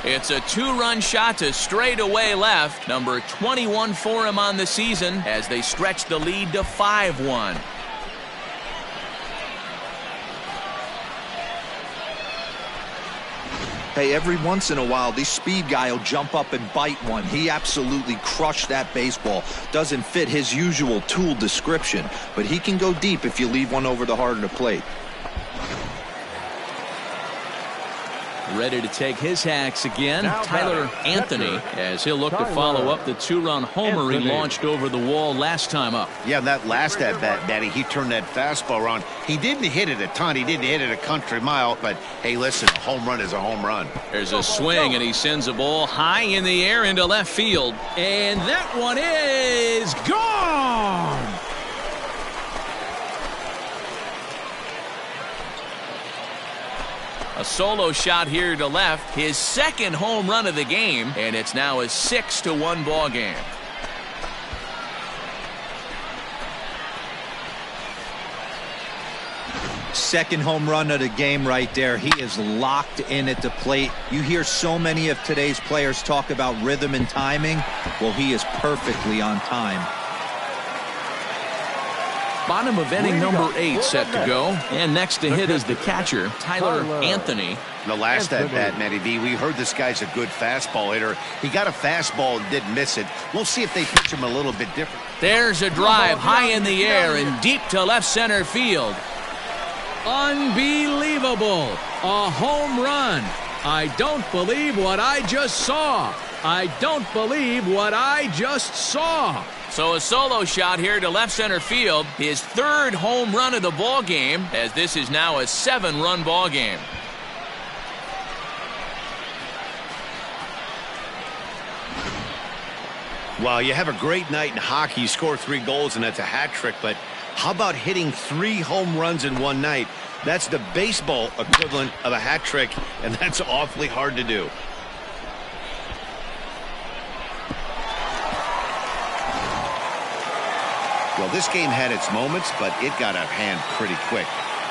Speaker 1: It's a 2-run shot to straightaway left. Number 21 for him on the season as they stretch the lead to 5-1.
Speaker 3: Hey, every once in a while, this speed guy will jump up and bite one. He absolutely crushed that baseball. Doesn't fit his usual tool description, but he can go deep if you leave one over the heart of the plate.
Speaker 1: Ready to take his hacks again, Tyler Anthony, as he'll look to follow up the 2-run homer he launched over the wall last time up.
Speaker 2: Yeah, that last at-bat, Daddy, he turned that fastball around. He didn't hit it a ton. He didn't hit it a country mile, but, hey, listen, a home run is a home run.
Speaker 1: There's a swing, and he sends a ball high in the air into left field, and that one is gone! A solo shot here to left, his second home run of the game, and it's now a 6-1 ball game.
Speaker 3: Second home run of the game right there. He is locked in at the plate. You hear so many of today's players talk about rhythm and timing. Well, he is perfectly on time.
Speaker 1: Bottom of inning number 8 set to go, and next to hit is the catcher, Tyler Anthony.
Speaker 2: The last at-bat, Matty V, we heard this guy's a good fastball hitter. He got a fastball and didn't miss it. We'll see if they pitch him a little bit different.
Speaker 1: There's a drive high in the air and deep to left center field. Unbelievable. A home run. I don't believe what I just saw. I don't believe what I just saw. So a solo shot here to left center field. His third home run of the ball game, as this is now a 7-run ball game.
Speaker 2: Well, you have a great night in hockey. You score 3 goals, and that's a hat trick. But how about hitting 3 home runs in one night? That's the baseball equivalent of a hat trick, and that's awfully hard to do. Well, this game had its moments, but it got out of hand pretty quick.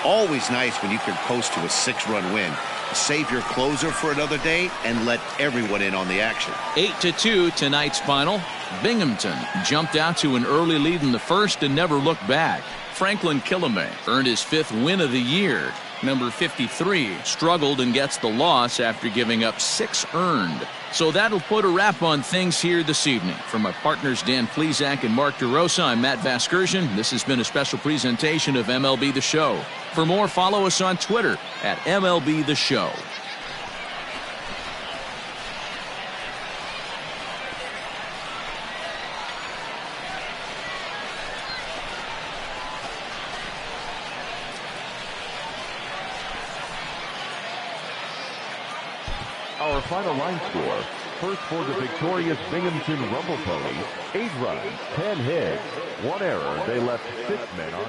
Speaker 2: Always nice when you can coast to a 6-run win. Save your closer for another day and let everyone in on the action.
Speaker 1: 8-2 tonight's final. Binghamton jumped out to an early lead in the first and never looked back. Franklin Killamay earned his 5th win of the year. Number 53 struggled and gets the loss after giving up 6 earned. So that'll put a wrap on things here this evening. From my partners Dan Plesac and Mark DeRosa, I'm Matt Vasgersian. This has been a special presentation of MLB The Show. For more, follow us on Twitter at MLB The Show.
Speaker 4: Our final line score, first for the victorious Binghamton Rumble Ponies, 8 runs, 10 hits, 1 error. They left 6 men on.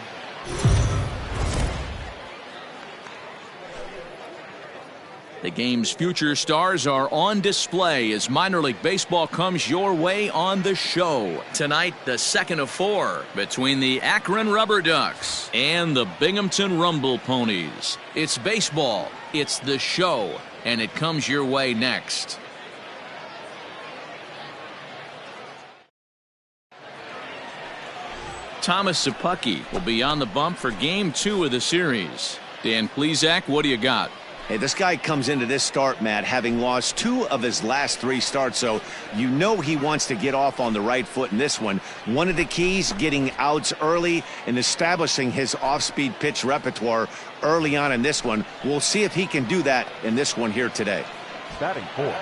Speaker 1: The game's future stars are on display as minor league baseball comes your way on the show. Tonight, the second of 4 between the Akron Rubber Ducks and the Binghamton Rumble Ponies. It's baseball, it's the show, and it comes your way next. Thomas Sapucki will be on the bump for Game 2 of the series. Dan Plesac, what do you got?
Speaker 2: Hey, this guy comes into this start, Matt, having lost 2 of his last 3 starts, so you know he wants to get off on the right foot in this one. One of the keys, getting outs early and establishing his off-speed pitch repertoire early on in this one. We'll see if he can do that in this one here today.
Speaker 4: Batting 4.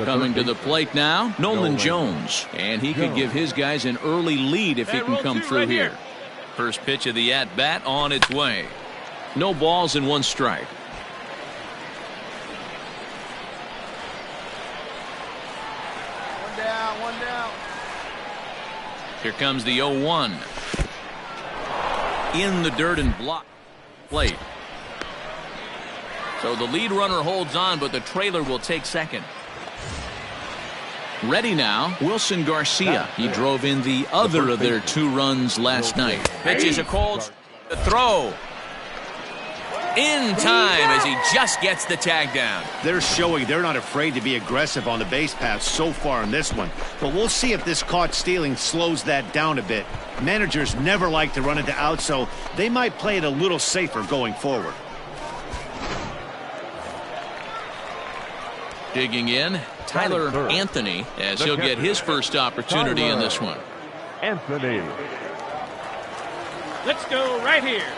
Speaker 1: Coming to the plate now, Nolan Jones, and he could give his guys an early lead if he can come through here. First pitch of the at-bat on its way. No balls and 1 strike.
Speaker 7: One down.
Speaker 1: Here comes the 0-1. In the dirt and block plate. So the lead runner holds on, but the trailer will take second. Ready now, Wilson Garcia. He drove in the other of their 2 runs last night. Pitches a cold throw. In time as he just gets the tag down.
Speaker 2: They're showing they're not afraid to be aggressive on the base paths so far in this one. But we'll see if this caught stealing slows that down a bit. Managers never like to run into outs, so they might play it a little safer going forward.
Speaker 1: Digging in, Tyler Anthony, as he'll get his first opportunity in this one.
Speaker 4: Anthony.
Speaker 5: Let's go right here.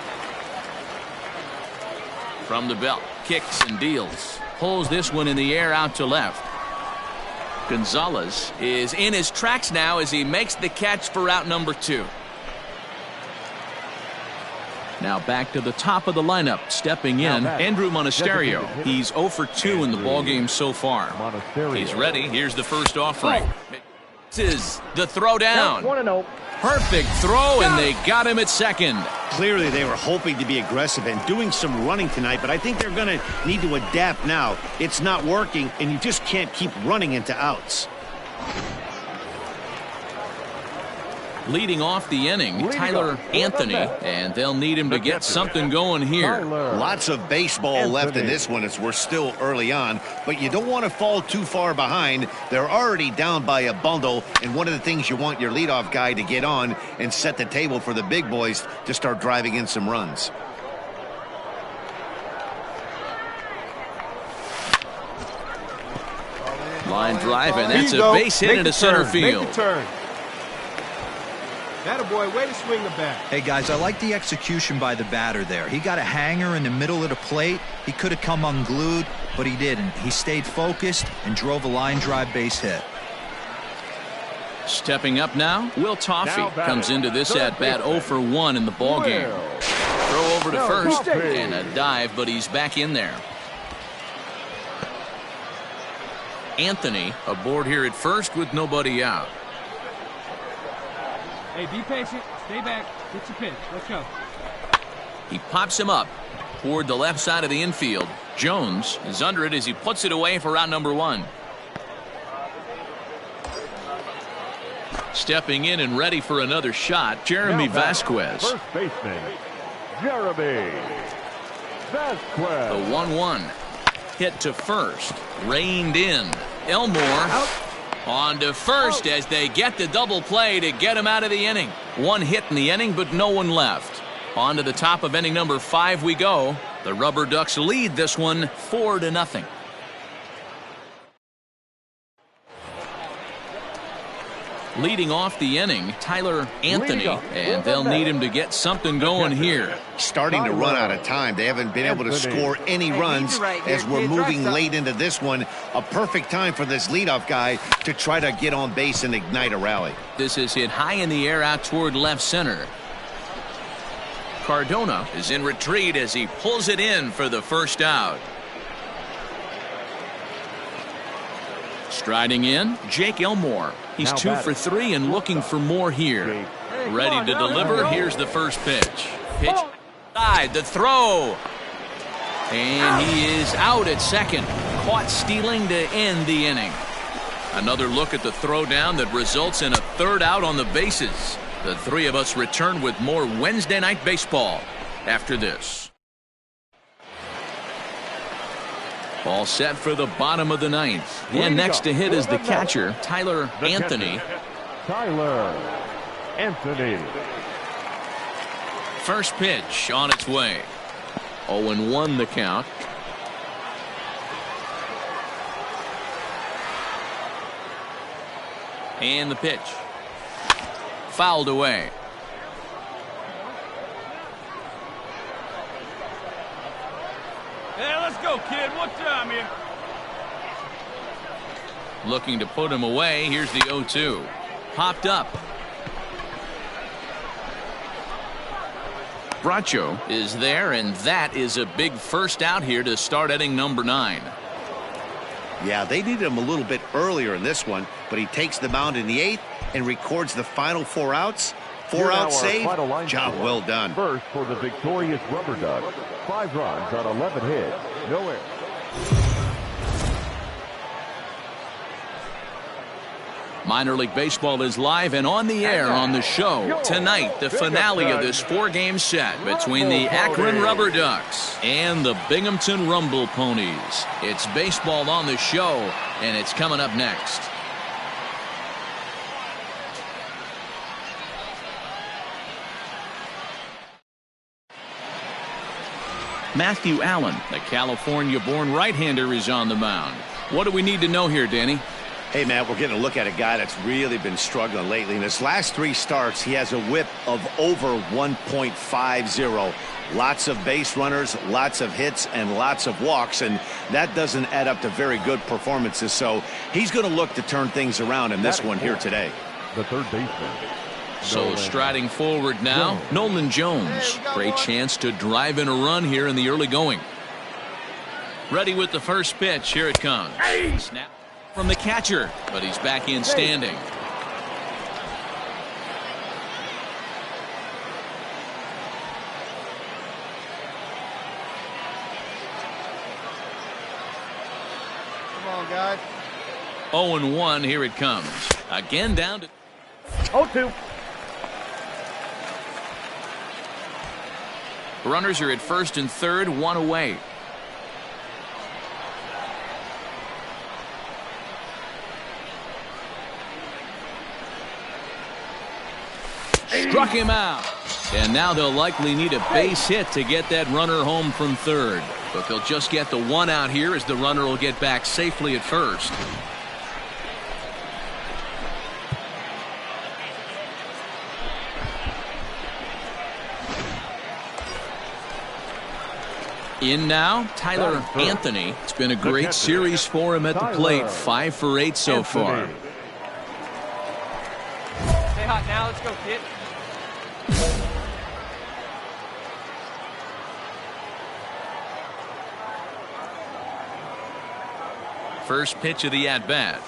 Speaker 1: From the belt, kicks and deals. Pulls this one in the air out to left. Gonzalez is in his tracks now as he makes the catch for out number 2. Now back to the top of the lineup, stepping in, Andrew Monasterio. He's 0 for 2 in the ballgame so far. He's ready. Here's the first offering. This is the throw down.
Speaker 8: 1-0.
Speaker 1: Perfect throw, and they got him at second.
Speaker 2: Clearly they were hoping to be aggressive and doing some running tonight, but I think they're going to need to adapt now. It's not working, and you just can't keep running into outs.
Speaker 1: Leading off the inning, Tyler Anthony, and they'll need him to get something going here.
Speaker 2: Lots of baseball left in this one as we're still early on, but you don't want to fall too far behind. They're already down by a bundle, and one of the things you want your leadoff guy to get on and set the table for the big boys to start driving in some runs.
Speaker 1: Line drive, and that's a base hit into center field.
Speaker 5: That'll
Speaker 7: boy. Way to swing the bat.
Speaker 3: Hey, guys, I like the execution by the batter there. He got a hanger in the middle of the plate. He could have come unglued, but he didn't. He stayed focused and drove a line drive base hit.
Speaker 1: Stepping up now, Will Toffee comes into this at-bat 0 for 1 in the ballgame. Throw over to first and a dive, but he's back in there. Anthony aboard here at first with nobody out.
Speaker 5: Hey, be patient. Stay back. Get your pitch. Let's go.
Speaker 1: He pops him up toward the left side of the infield. Jones is under it as he puts it away for round number 1. Stepping in and ready for another shot, Jeremy Vasquez.
Speaker 4: First baseman, Jeremy Vasquez.
Speaker 1: The 1-1. Hit to first. Reined in. Elmore on to first as they get the double play to get him out of the inning. One hit in the inning, but no one left. On to the top of inning number 5 we go. The Rubber Ducks lead this one 4-0. Leading off the inning, Tyler Anthony, and they'll need him to get something going here.
Speaker 2: Starting to run out of time. They haven't been able to score any runs as we're moving late into this one. A perfect time for this leadoff guy to try to get on base and ignite a rally.
Speaker 1: This is hit high in the air out toward left center. Cardona is in retreat as he pulls it in for the first out. Striding in, Jake Elmore. He's 2 for 3 and looking for more here. Ready to deliver. Here's the first pitch. Pitch side, the throw. And he is out at second. Caught stealing to end the inning. Another look at the throw down that results in a third out on the bases. The three of us return with more Wednesday Night Baseball after this. All set for the bottom of the 9th. And next to hit is the catcher, Tyler Anthony.
Speaker 4: Tyler Anthony.
Speaker 1: First pitch on its way. 0-1 the count. And the pitch. Fouled away.
Speaker 8: Hey, let's go, kid. What time here?
Speaker 1: Looking to put him away. Here's the 0-2. Popped up. Bracho is there, and that is a big first out here to start inning number 9.
Speaker 2: Yeah, they needed him a little bit earlier in this one, but he takes the mound in the 8th and records the final 4 outs. 4-out save. Job well done.
Speaker 4: First for the victorious Rubber Ducks. 5 runs on 11 hits. No errors.
Speaker 1: Minor League Baseball is live and on the air on the show. Tonight, the finale of this 4-game set between the Akron Rubber Ducks and the Binghamton Rumble Ponies. It's baseball on the show, and it's coming up next. Matthew Allen, the California-born right-hander, is on the mound. What do we need to know here, Danny?
Speaker 2: Hey, Matt, we're getting a look at a guy that's really been struggling lately. In his last 3 starts, he has a whip of over 1.50. Lots of base runners, lots of hits, and lots of walks, and that doesn't add up to very good performances. So he's going to look to turn things around in this one here today.
Speaker 4: The third baseman.
Speaker 1: So striding forward now, Nolan Jones. Great chance to drive in a run here in the early going. Ready with the first pitch. Here it comes. Snap from the catcher, but he's back in standing.
Speaker 7: Come on, guys.
Speaker 1: 0-1. Here it comes. Again down to
Speaker 8: 0-2.
Speaker 1: runners are at first and third, 1 away. Struck him out. And now they'll likely need a base hit to get that runner home from third. But they'll just get the 1 out here as the runner will get back safely at first. In now, Tyler Anthony. It's been a great series for him at the plate. 5 for 8 so far.
Speaker 8: Stay hot now. Let's go, kid.
Speaker 1: First pitch of the at-bat.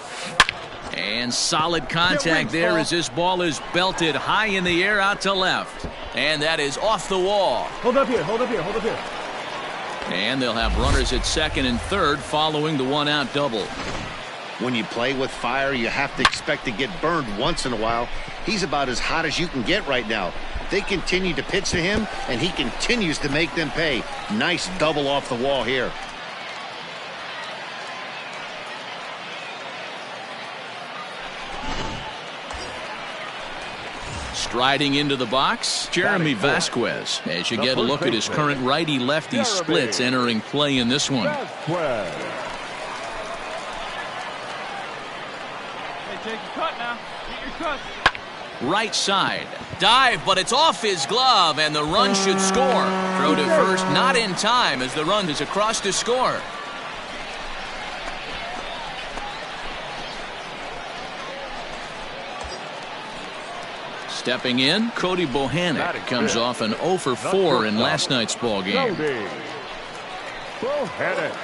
Speaker 1: And solid contact there as this ball is belted high in the air out to left. And that is off the wall.
Speaker 8: Hold up here, hold up here, hold up here.
Speaker 1: And they'll have runners at second and third following the one-out double.
Speaker 2: When you play with fire, you have to expect to get burned once in a while. He's about as hot as you can get right now. They continue to pitch to him, and he continues to make them pay. Nice double off the wall here.
Speaker 1: Striding into the box, Jeremy Vasquez. As you get a look at his current righty-lefty splits entering play in this one.
Speaker 8: Hey, Jake, you cut now. Get your cut.
Speaker 1: Right side. Dive, but it's off his glove, and the run should score. Throw to first, not in time, as the run is across to score. Stepping in, Cody Bohannon comes off an 0 for 4 in last night's ball game.
Speaker 8: Bohannon.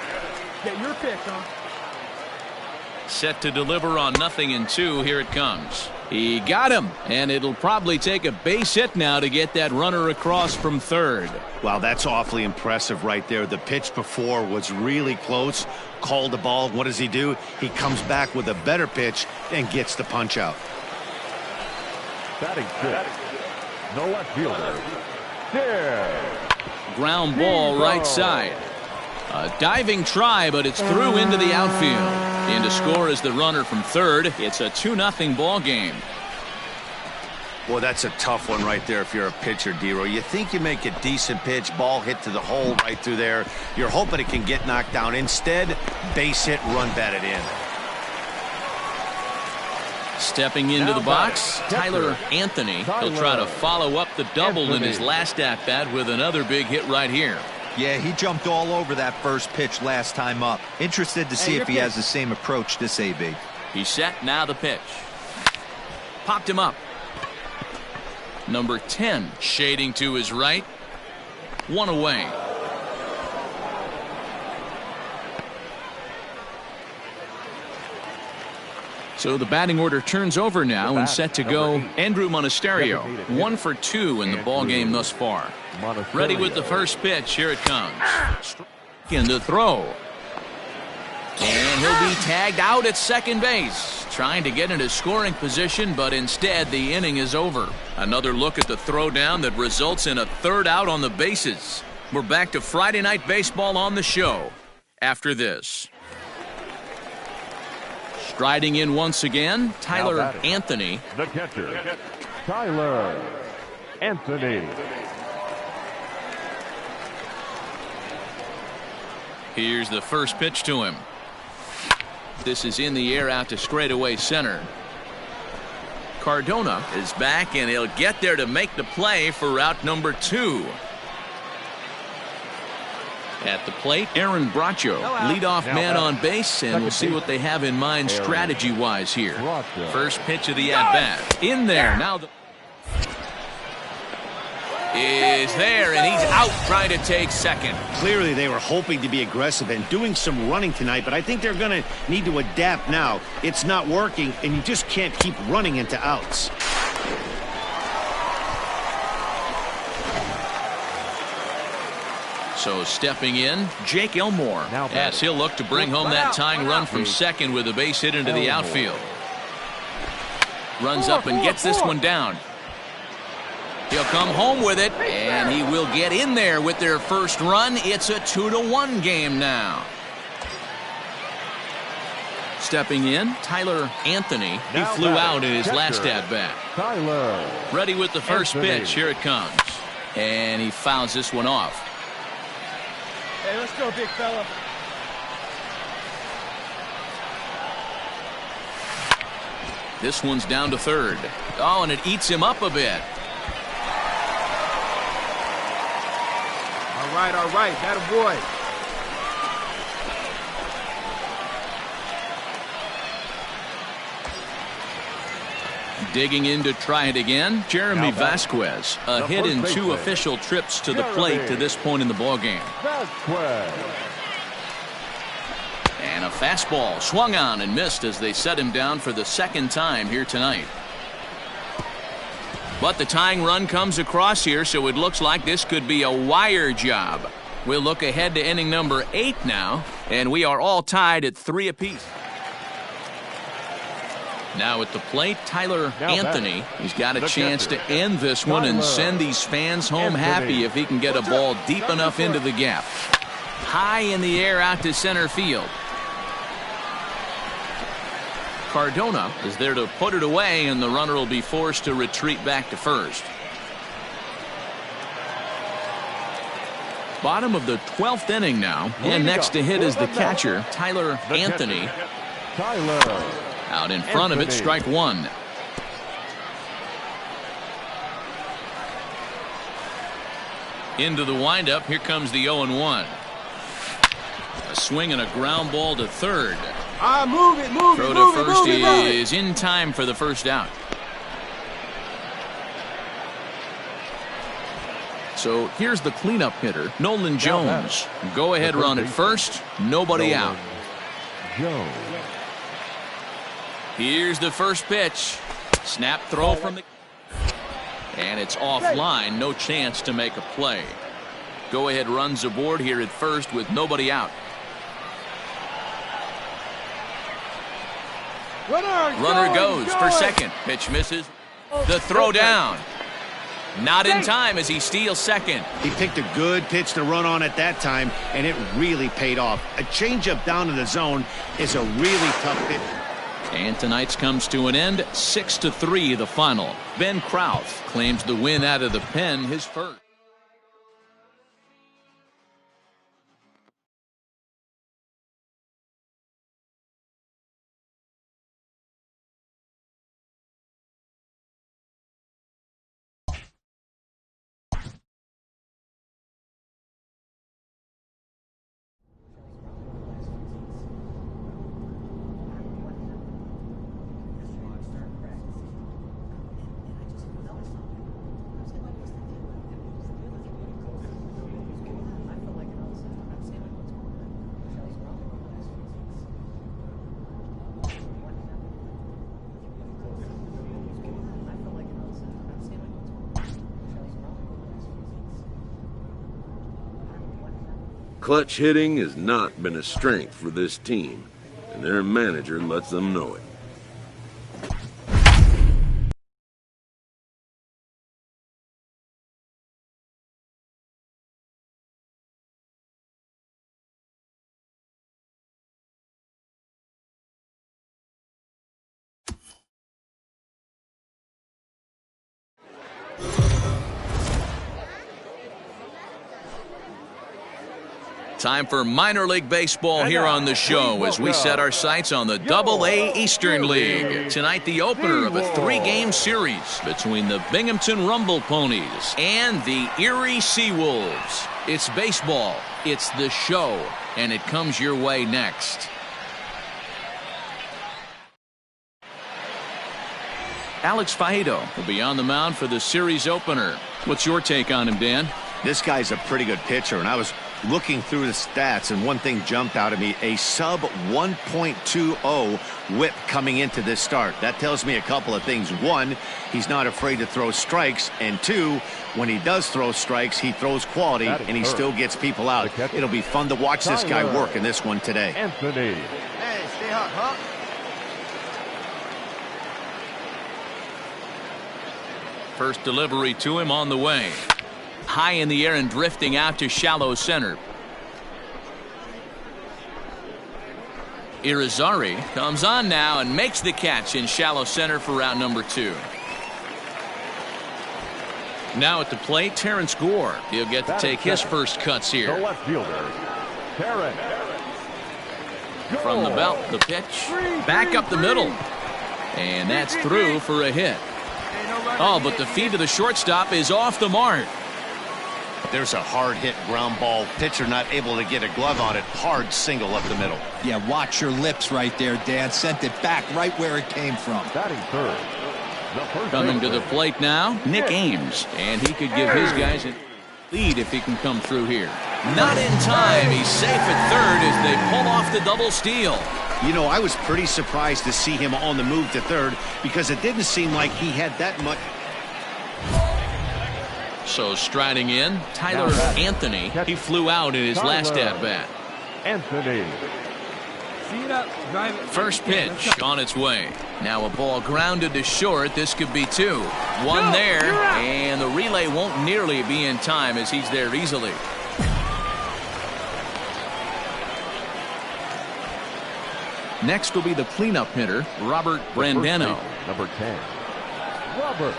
Speaker 8: Get your pick, huh?
Speaker 1: Set to deliver on 0-2. Here it comes. He got him, and it'll probably take a base hit now to get that runner across from third.
Speaker 2: Wow, that's awfully impressive right there. The pitch before was really close. Called the ball. What does he do? He comes back with a better pitch and gets the punch out.
Speaker 4: Batting fifth, the left fielder, there.
Speaker 1: Ground ball right side. A diving try, but it's through into the outfield. In to score is the runner from third. It's a 2-0 ball game.
Speaker 2: Well, that's a tough one right there if you're a pitcher, Dero. You think you make a decent pitch, ball hit to the hole right through there. You're hoping it can get knocked down. Instead, base hit, run batted in.
Speaker 1: Stepping into the box, Tyler Anthony. He'll try to follow up the double in his last at-bat with another big hit right here.
Speaker 3: Yeah, he jumped all over that first pitch last time up. Interested to see if he has the same approach this AB.
Speaker 1: He's set, now the pitch. Popped him up. Number 10 shading to his right. 1 away. So the batting order turns over now and set to go Andrew Monasterio. 1 for 2 in the ball game thus far. Ready with the first pitch. Here it comes. In the throw. And he'll be tagged out at second base. Trying to get into scoring position, but instead the inning is over. Another look at the throwdown that results in a third out on the bases. We're back to Friday Night Baseball on the show after this. Striding in once again, Tyler Anthony.
Speaker 4: The catcher, Tyler Anthony.
Speaker 1: Here's the first pitch to him. This is in the air out to straightaway center. Cardona is back, and he'll get there to make the play for route number 2. At the plate, Aaron Bracho, leadoff man on base, and we'll see what they have in mind strategy-wise here. First pitch of the at-bat. In there. Now the is there, and he's out trying to take second.
Speaker 2: Clearly, they were hoping to be aggressive and doing some running tonight, but I think they're going to need to adapt now. It's not working, and you just can't keep running into outs.
Speaker 1: So stepping in, Jake Elmore, as he'll look to bring home that tying run from second with a base hit into the outfield. Runs up and gets this one down. He'll come home with it, and he will get in there with their first run. It's a 2-1 game now. Stepping in, Tyler Anthony. He flew out in his last at-bat.
Speaker 4: Tyler.
Speaker 1: Ready with the first pitch. Here it comes. And he fouls this one off.
Speaker 8: Hey, let's go, big fella.
Speaker 1: This one's down to third. Oh, and it eats him up a bit.
Speaker 7: all right. That boy.
Speaker 1: Digging in to try it again, Jeremy Vasquez. A hit in 2 official trips to the plate to this point in the ballgame. And a fastball swung on and missed as they set him down for the 2nd time here tonight. But the tying run comes across here, so it looks like this could be a wire job. We'll look ahead to inning number 8 now, and we are all tied at 3 apiece. Now at the plate, Tyler Anthony. He's got a chance to end this one and send these fans home happy if he can get a ball deep enough into the gap. High in the air out to center field. Cardona is there to put it away, and the runner will be forced to retreat back to first. Bottom of the 12th inning now, and next to hit is the catcher, Tyler Anthony. Out in front of it, strike 1. Into the windup, here comes the 0-1. A swing and a ground ball to third.
Speaker 7: Move it.
Speaker 1: Throw to first is in time for the first out. So here's the cleanup hitter, Nolan Jones. Go ahead run at first, nobody out. Here's the first pitch. Snap throw from the... And it's offline, no chance to make a play. Go ahead runs aboard here at first with nobody out. Runner goes for second. Pitch misses. The throw down. Not in time as he steals second.
Speaker 2: He picked a good pitch to run on at that time, and it really paid off. A changeup down in the zone is a really tough pitch.
Speaker 1: And tonight's comes to an end. 6-3 the final. Ben Krauth claims the win out of the pen, his first.
Speaker 9: Clutch hitting has not been a strength for this team, and their manager lets them know it.
Speaker 1: Time for minor league baseball here on the show as we set our sights on the Double-A Eastern League. Tonight, the opener of a 3-game series between the Binghamton Rumble Ponies and the Erie Seawolves. It's baseball, it's the show, and it comes your way next. Alex Faedo will be on the mound for the series opener. What's your take on him, Dan?
Speaker 2: This guy's a pretty good pitcher, and I was looking through the stats, and one thing jumped out at me: a sub 1.20 whip coming into this start. That tells me a couple of things. One, he's not afraid to throw strikes, and two, when he does throw strikes, he throws quality, and he still gets people out. It'll be fun to watch this guy work in this one today.
Speaker 7: Anthony. Hey, stay hot, huh?
Speaker 1: First delivery to him on the way. High in the air and drifting out to shallow center. Irizarry comes on now and makes the catch in shallow center for round number 2. Now at the plate, Terrence Gore. He'll get to take his first cuts here.
Speaker 4: The left fielder, Terrence.
Speaker 1: From the belt, the pitch. Back up the middle. And that's through for a hit. Oh, but the feed to the shortstop is off the mark.
Speaker 2: There's a hard-hit ground ball. Pitcher not able to get a glove on it. Hard single up the middle.
Speaker 3: Yeah, watch your lips right there, Dan. Sent it back right where it came from.
Speaker 4: Batting third.
Speaker 1: Coming to the plate now, Nick Ames. And he could give his guys a lead if he can come through here. Not in time. He's safe at third as they pull off the double steal.
Speaker 2: You know, I was pretty surprised to see him on the move to third because it didn't seem like he had that much.
Speaker 1: So striding in, Tyler Anthony. He flew out in his last at-bat.
Speaker 4: Anthony.
Speaker 5: See it up, drive it.
Speaker 1: First pitch on its way. Now a ball grounded to short. This could be two. One there, and the relay won't nearly be in time as he's there easily. Next will be the cleanup hitter, Robert Brandano.
Speaker 4: Number 10, Robert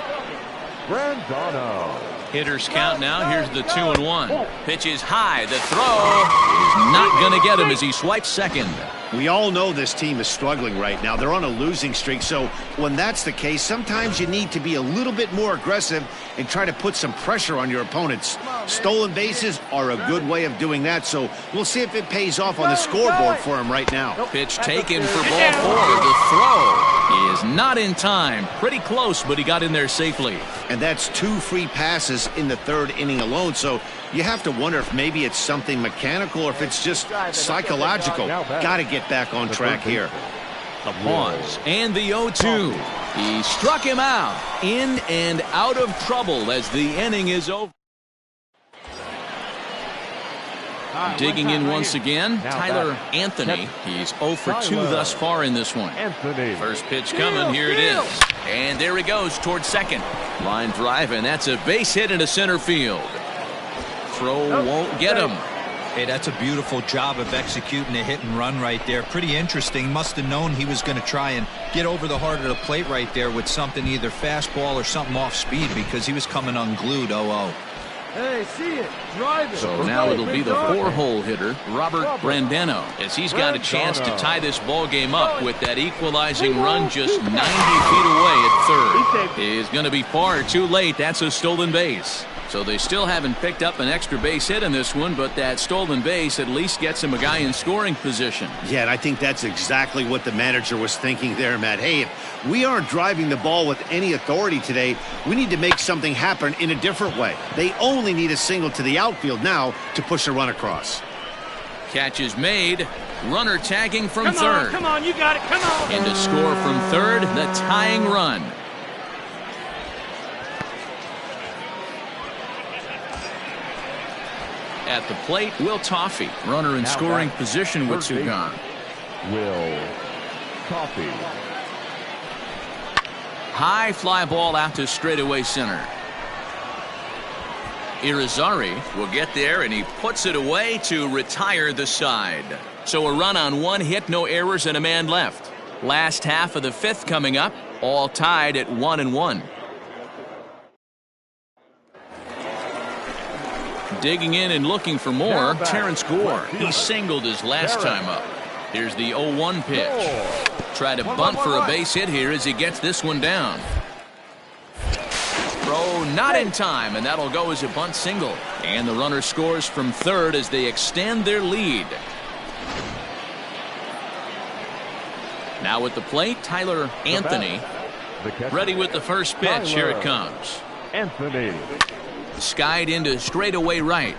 Speaker 4: Brandano.
Speaker 1: Hitters count now. Here's the 2-1. Pitch is high. The throw is not going to get him as he swipes second.
Speaker 2: We all know this team is struggling right now. They're on a losing streak, so when that's the case, sometimes you need to be a little bit more aggressive and try to put some pressure on your opponents. Stolen bases are a good way of doing that, so we'll see if it pays off on the scoreboard for him right now.
Speaker 1: Pitch taken for ball four. The throw is not in time. Pretty close, but he got in there safely.
Speaker 2: And that's 2 free passes in the third inning alone, so you have to wonder if maybe it's something mechanical or if it's just psychological. Got to get back on track here.
Speaker 1: The pause and the 0-2. He struck him out. In and out of trouble as the inning is over. Digging in once again, Tyler Anthony. He's 0 for 2 thus far in this one. First pitch coming. Here it is. And there he goes towards second. Line drive, and that's a base hit into center field. Throw won't get him.
Speaker 3: Hey, that's a beautiful job of executing a hit and run right there. Pretty interesting. Must have known he was going to try and get over the heart of the plate right there with something, either fastball or something off speed, because he was coming unglued. 0-0.
Speaker 8: Hey, see it. Drive it.
Speaker 1: So now it'll be the 4-hole hitter, Robert Brandano, as he's got a chance to tie this ball game up with that equalizing run just 90 feet away at third. Is going to be far too late. That's a stolen base. So they still haven't picked up an extra base hit in this one, but that stolen base at least gets him a guy in scoring position.
Speaker 2: Yeah, and I think that's exactly what the manager was thinking there, Matt. Hey, if we aren't driving the ball with any authority today, we need to make something happen in a different way. They only need a single to the outfield now to push a run across.
Speaker 1: Catch is made. Runner tagging from third.
Speaker 8: Come on, you got it. Come on.
Speaker 1: And to score from third, the tying run. At the plate, Will Toffee, runner in scoring position with 2 gone.
Speaker 4: Will Toffee.
Speaker 1: High fly ball out to straightaway center. Irizarry will get there, and he puts it away to retire the side. So a run on 1 hit, no errors, and a man left. Last half of the 5th coming up, all tied at 1-1. Digging in and looking for more, Terrence Gore. He singled his last time up. Here's the 0-1 pitch. Try to bunt for a base hit here as he gets this one down. Throw not in time, and that'll go as a bunt single. And the runner scores from third as they extend their lead. Now at the plate, Tyler Anthony. Ready with the first pitch. Here it comes.
Speaker 4: Anthony.
Speaker 1: Skied into straightaway right.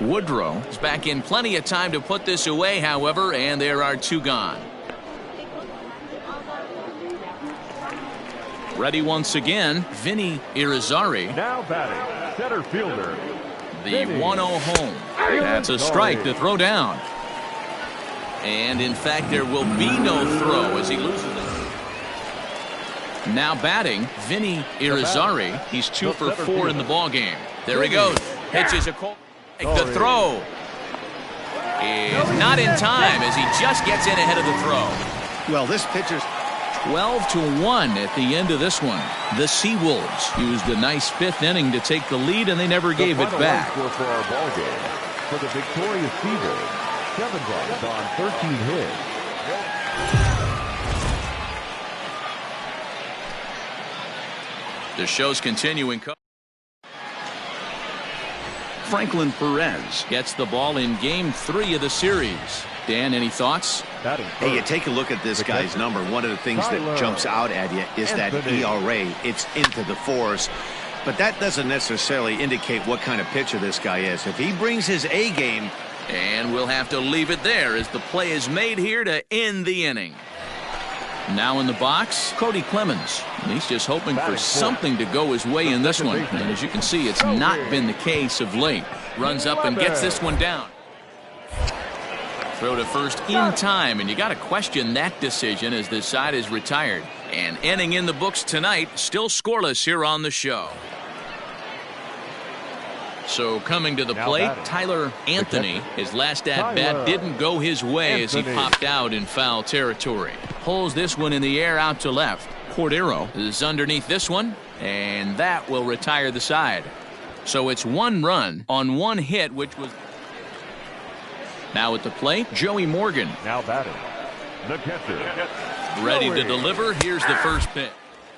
Speaker 1: Woodrow is back in plenty of time to put this away, however, and there are 2 gone. Ready once again, Vinny Irizarry.
Speaker 4: Now batting, center fielder.
Speaker 1: The 1-0 home. That's a strike to throw down. And in fact, there will be no throw as he loses it. Now batting, Vinny Irizarry. He's 2 for 4 in the ball game. There he goes. Pitches a call. The throw is not in time as he just gets in ahead of the throw.
Speaker 2: Well, this pitcher's
Speaker 1: 12-1 at the end of this one. The Seawolves used a nice 5th inning to take the lead, and they never gave it back.
Speaker 4: For our ball game, for the victorious Seawolves, 7 runs on 13 hits.
Speaker 1: The show's continuing. Franklin Perez gets the ball in Game 3 of the series. Dan, any thoughts?
Speaker 2: Hey, you take a look at this guy's number. One of the things that jumps out at you is that ERA. It's into the fours. But that doesn't necessarily indicate what kind of pitcher this guy is. If he brings his A game.
Speaker 1: And we'll have to leave it there as the play is made here to end the inning. Now in the box, Cody Clemens. He's just hoping for something to go his way in this one. And as you can see, it's not been the case of late. Runs up and gets this one down. Throw to first in time, and you got to question that decision as this side is retired. And inning in the books tonight, still scoreless here on the show. So coming to the plate, Tyler Anthony. His last at-bat didn't go his way as he popped out in foul territory. Pulls this one in the air out to left. Cordero is underneath this one, and that will retire the side. So it's 1 run on 1 hit, which was... Now at the plate, Joey Morgan.
Speaker 4: Now batting, the catcher.
Speaker 1: Ready to deliver. Here's the first pitch.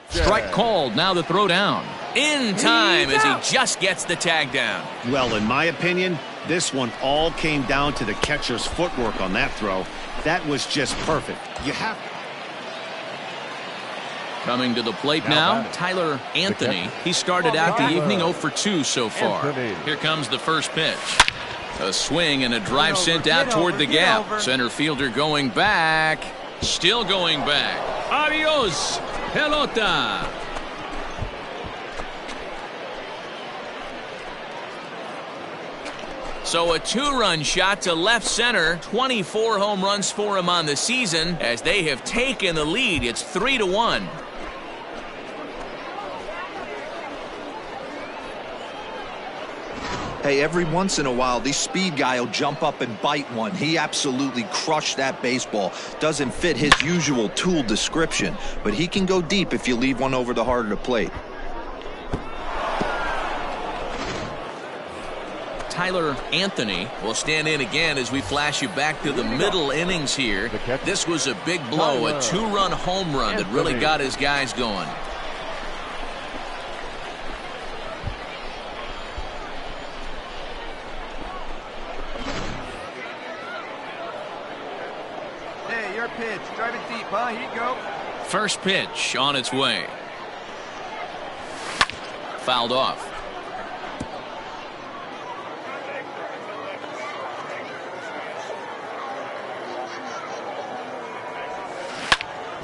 Speaker 1: Strike called. Now the throw down. In time as he just gets the tag down.
Speaker 2: Well, in my opinion, this one all came down to the catcher's footwork on that throw. That was just perfect. You have...
Speaker 1: Coming to the plate now, Tyler Anthony. He started out the evening 0 for 2 so far. Here comes the first pitch. A swing and a drive sent out toward the gap. Center fielder going back. Still going back. Adios, pelota. So a 2-run shot to left center. 24 home runs for him on the season as they have taken the lead. It's 3-1.
Speaker 3: Hey, every once in a while, the speed guy will jump up and bite one. He absolutely crushed that baseball. Doesn't fit his usual tool description, but he can go deep if you leave one over the heart of the plate.
Speaker 1: Tyler Anthony will stand in again as we flash you back to the middle innings here. This was a big blow, a 2-run home run that really got his guys going.
Speaker 7: Pitch. Drive it deep, huh? Here you go.
Speaker 1: First pitch on its way. Fouled off.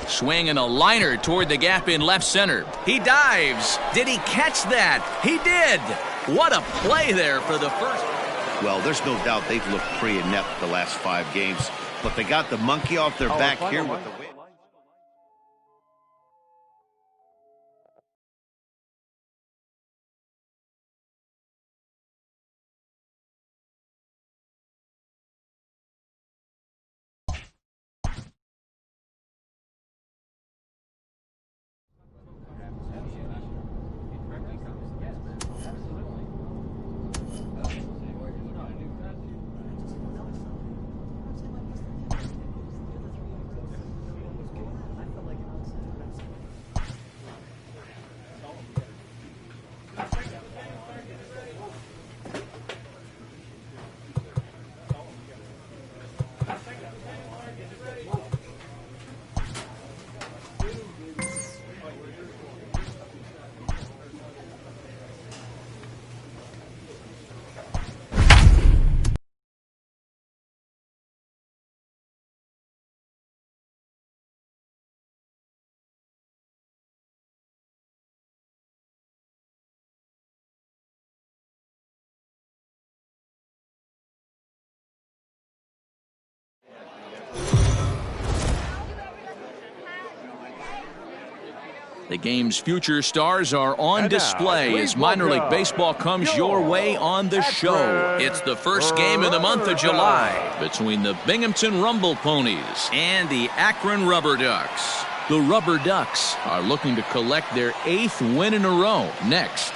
Speaker 1: Swing and a liner toward the gap in left center. He dives. Did he catch that? He did. What a play there for the first.
Speaker 2: Well, there's no doubt they've looked pretty inept the last 5 games. But they got the monkey off their back here with the win.
Speaker 1: The game's future stars are on display as minor league baseball comes your way on the show. It's the first game of the month of July between the Binghamton Rumble Ponies and the Akron Rubber Ducks. The Rubber Ducks are looking to collect their 8th win in a row next.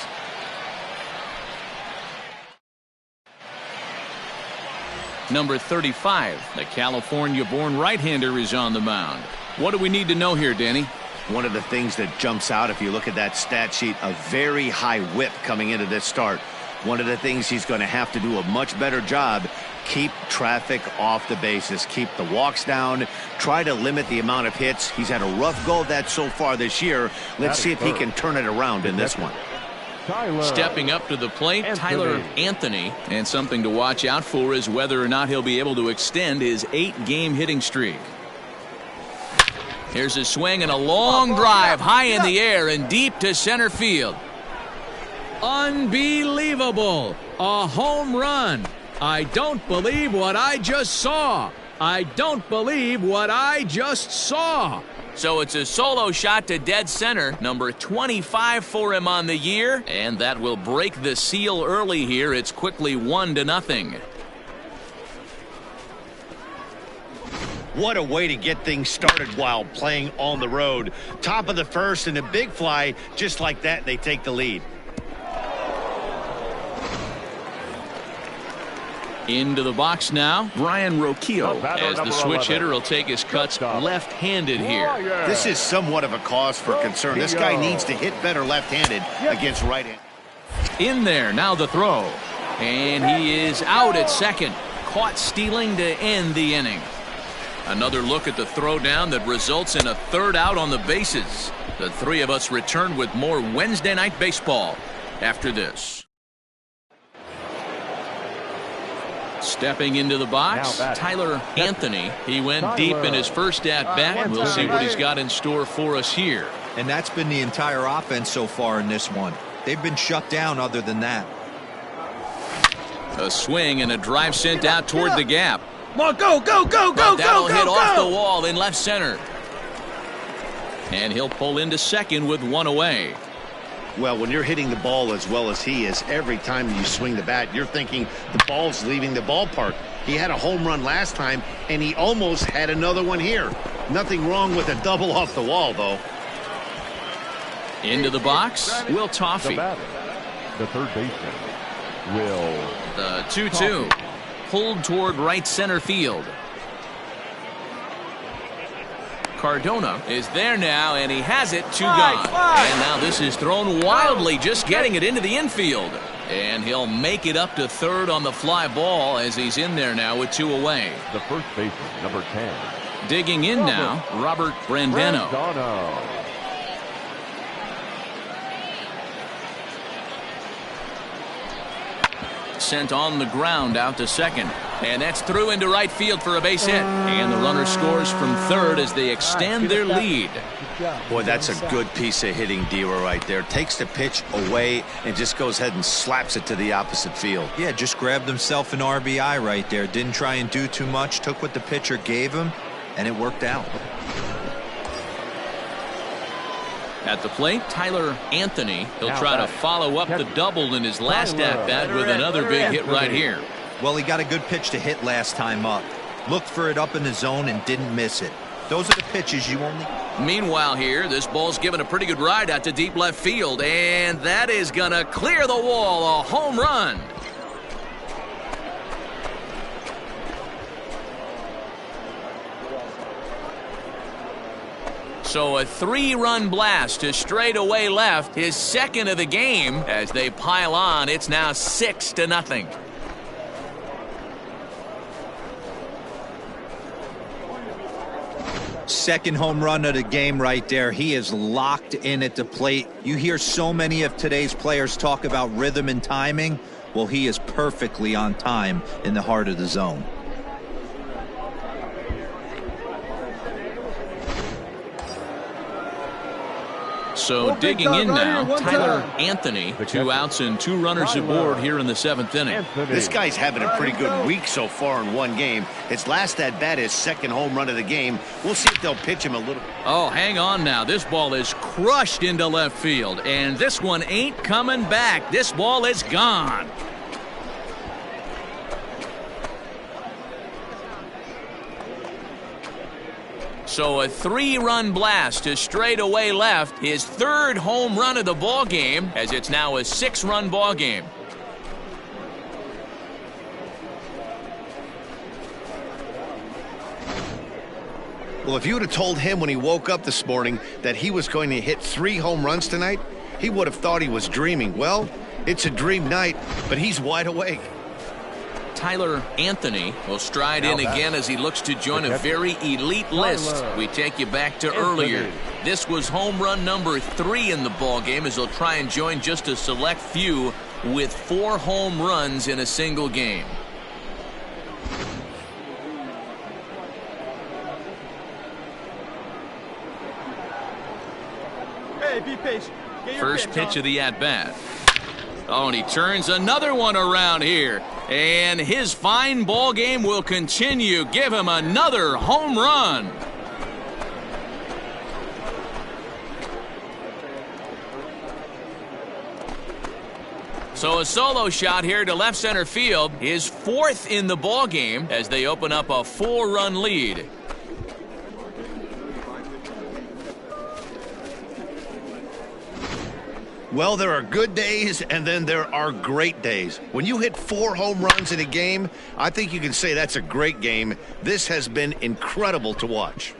Speaker 1: Number 35, the California-born right-hander is on the mound. What do we need to know here, Danny?
Speaker 2: One of the things that jumps out if you look at that stat sheet, a very high whip coming into this start. One of the things he's going to have to do a much better job, keep traffic off the bases, keep the walks down, try to limit the amount of hits. He's had a rough go of that so far this year. Let's see if he can turn it around in this one.
Speaker 1: Stepping up to the plate, Tyler Anthony. And something to watch out for is whether or not he'll be able to extend his 8-game hitting streak. Here's a swing and a long drive high in the air and deep to center field. Unbelievable. A home run. I don't believe what I just saw. I don't believe what I just saw. So it's a solo shot to dead center, number 25 for him on the year, and that will break the seal early here. It's quickly 1-0.
Speaker 2: What a way to get things started while playing on the road. Top of the first and a big fly, just like that, they take the lead.
Speaker 1: Into the box now, Brian Roquillo, as the switch hitter will take his cuts left-handed here.
Speaker 2: This is somewhat of a cause for concern. This guy needs to hit better left-handed against right-hand.
Speaker 1: In there, now the throw. And he is out at second. Caught stealing to end the inning. Another look at the throwdown that results in a third out on the bases. The three of us return with more Wednesday Night Baseball after this. Stepping into the box, Tyler Anthony. He went deep in his first at-bat. We'll see what he's got in store for us here.
Speaker 3: And that's been the entire offense so far in this one. They've been shut down other than that.
Speaker 1: A swing and a drive sent out toward the gap.
Speaker 5: Come on, go, go, go, go,
Speaker 1: that'll
Speaker 5: go,
Speaker 1: hit
Speaker 5: go,
Speaker 1: off
Speaker 5: go.
Speaker 1: the wall in left center. And he'll pull into second with one away.
Speaker 2: Well, when you're hitting the ball as well as he is, every time you swing the bat, you're thinking the ball's leaving the ballpark. He had a home run last time, and he almost had another one here. Nothing wrong with a double off the wall, though.
Speaker 1: Into the box, Will Toffee.
Speaker 4: The third baseman, Will.
Speaker 1: The 2-2. Pulled toward right center field. Cardona is there now, and he has it, gone. And now this is thrown wildly, just getting it into the infield. And he'll make it up to third on the fly ball as he's in there now with 2 away.
Speaker 4: The first baseman, number 10.
Speaker 1: Digging in now, Robert Brandano. Sent on the ground out to second. And that's through into right field for a base hit. And the runner scores from third as they extend their lead.
Speaker 2: Boy, that's a good piece of hitting, Dero, right there. Takes the pitch away and just goes ahead and slaps it to the opposite field.
Speaker 3: Yeah, just grabbed himself an RBI right there. Didn't try and do too much. Took what the pitcher gave him, and it worked out.
Speaker 1: At the plate, Tyler Anthony. He'll try to follow up the double in his last at-bat with another big hit right here.
Speaker 3: Well, he got a good pitch to hit last time up. Looked for it up in the zone and didn't miss it. Those are the pitches you only...
Speaker 1: Meanwhile here, this ball's given a pretty good ride out to deep left field, and that is going to clear the wall. A home run. So a 3-run blast to straightaway left, his second of the game. As they pile on, it's now 6-0.
Speaker 3: Second home run of the game right there. He is locked in at the plate. You hear so many of today's players talk about rhythm and timing. Well, he is perfectly on time in the heart of the zone.
Speaker 1: So digging in now, Tyler Anthony. 2 outs and 2 runners aboard here in the 7th inning.
Speaker 2: This guy's having a pretty good week so far in one game. His last at-bat is second home run of the game. We'll see if they'll pitch him a little.
Speaker 1: Oh, hang on now. This ball is crushed into left field, and this one ain't coming back. This ball is gone. So a 3-run blast to straightaway left, his third home run of the ball game, as it's now a 6-run ball game.
Speaker 2: Well, if you would have told him when he woke up this morning that he was going to hit 3 home runs tonight, he would have thought he was dreaming. Well, It's a dream night, but he's wide awake.
Speaker 1: Tyler Anthony will stride in again as he looks to join a very elite list. We take you back to earlier. This was home run number 3 in the ballgame as he'll try and join just a select few with 4 home runs in a single game.
Speaker 7: Hey, be patient.
Speaker 1: First pitch of the at-bat. Oh, and he turns another one around here. And his fine ball game will continue. Give him another home run. So a solo shot here to left center field. His 4th in the ball game as they open up a 4-run lead.
Speaker 2: Well, there are good days, and then there are great days. When you hit 4 home runs in a game, I think you can say that's a great game. This has been incredible to watch.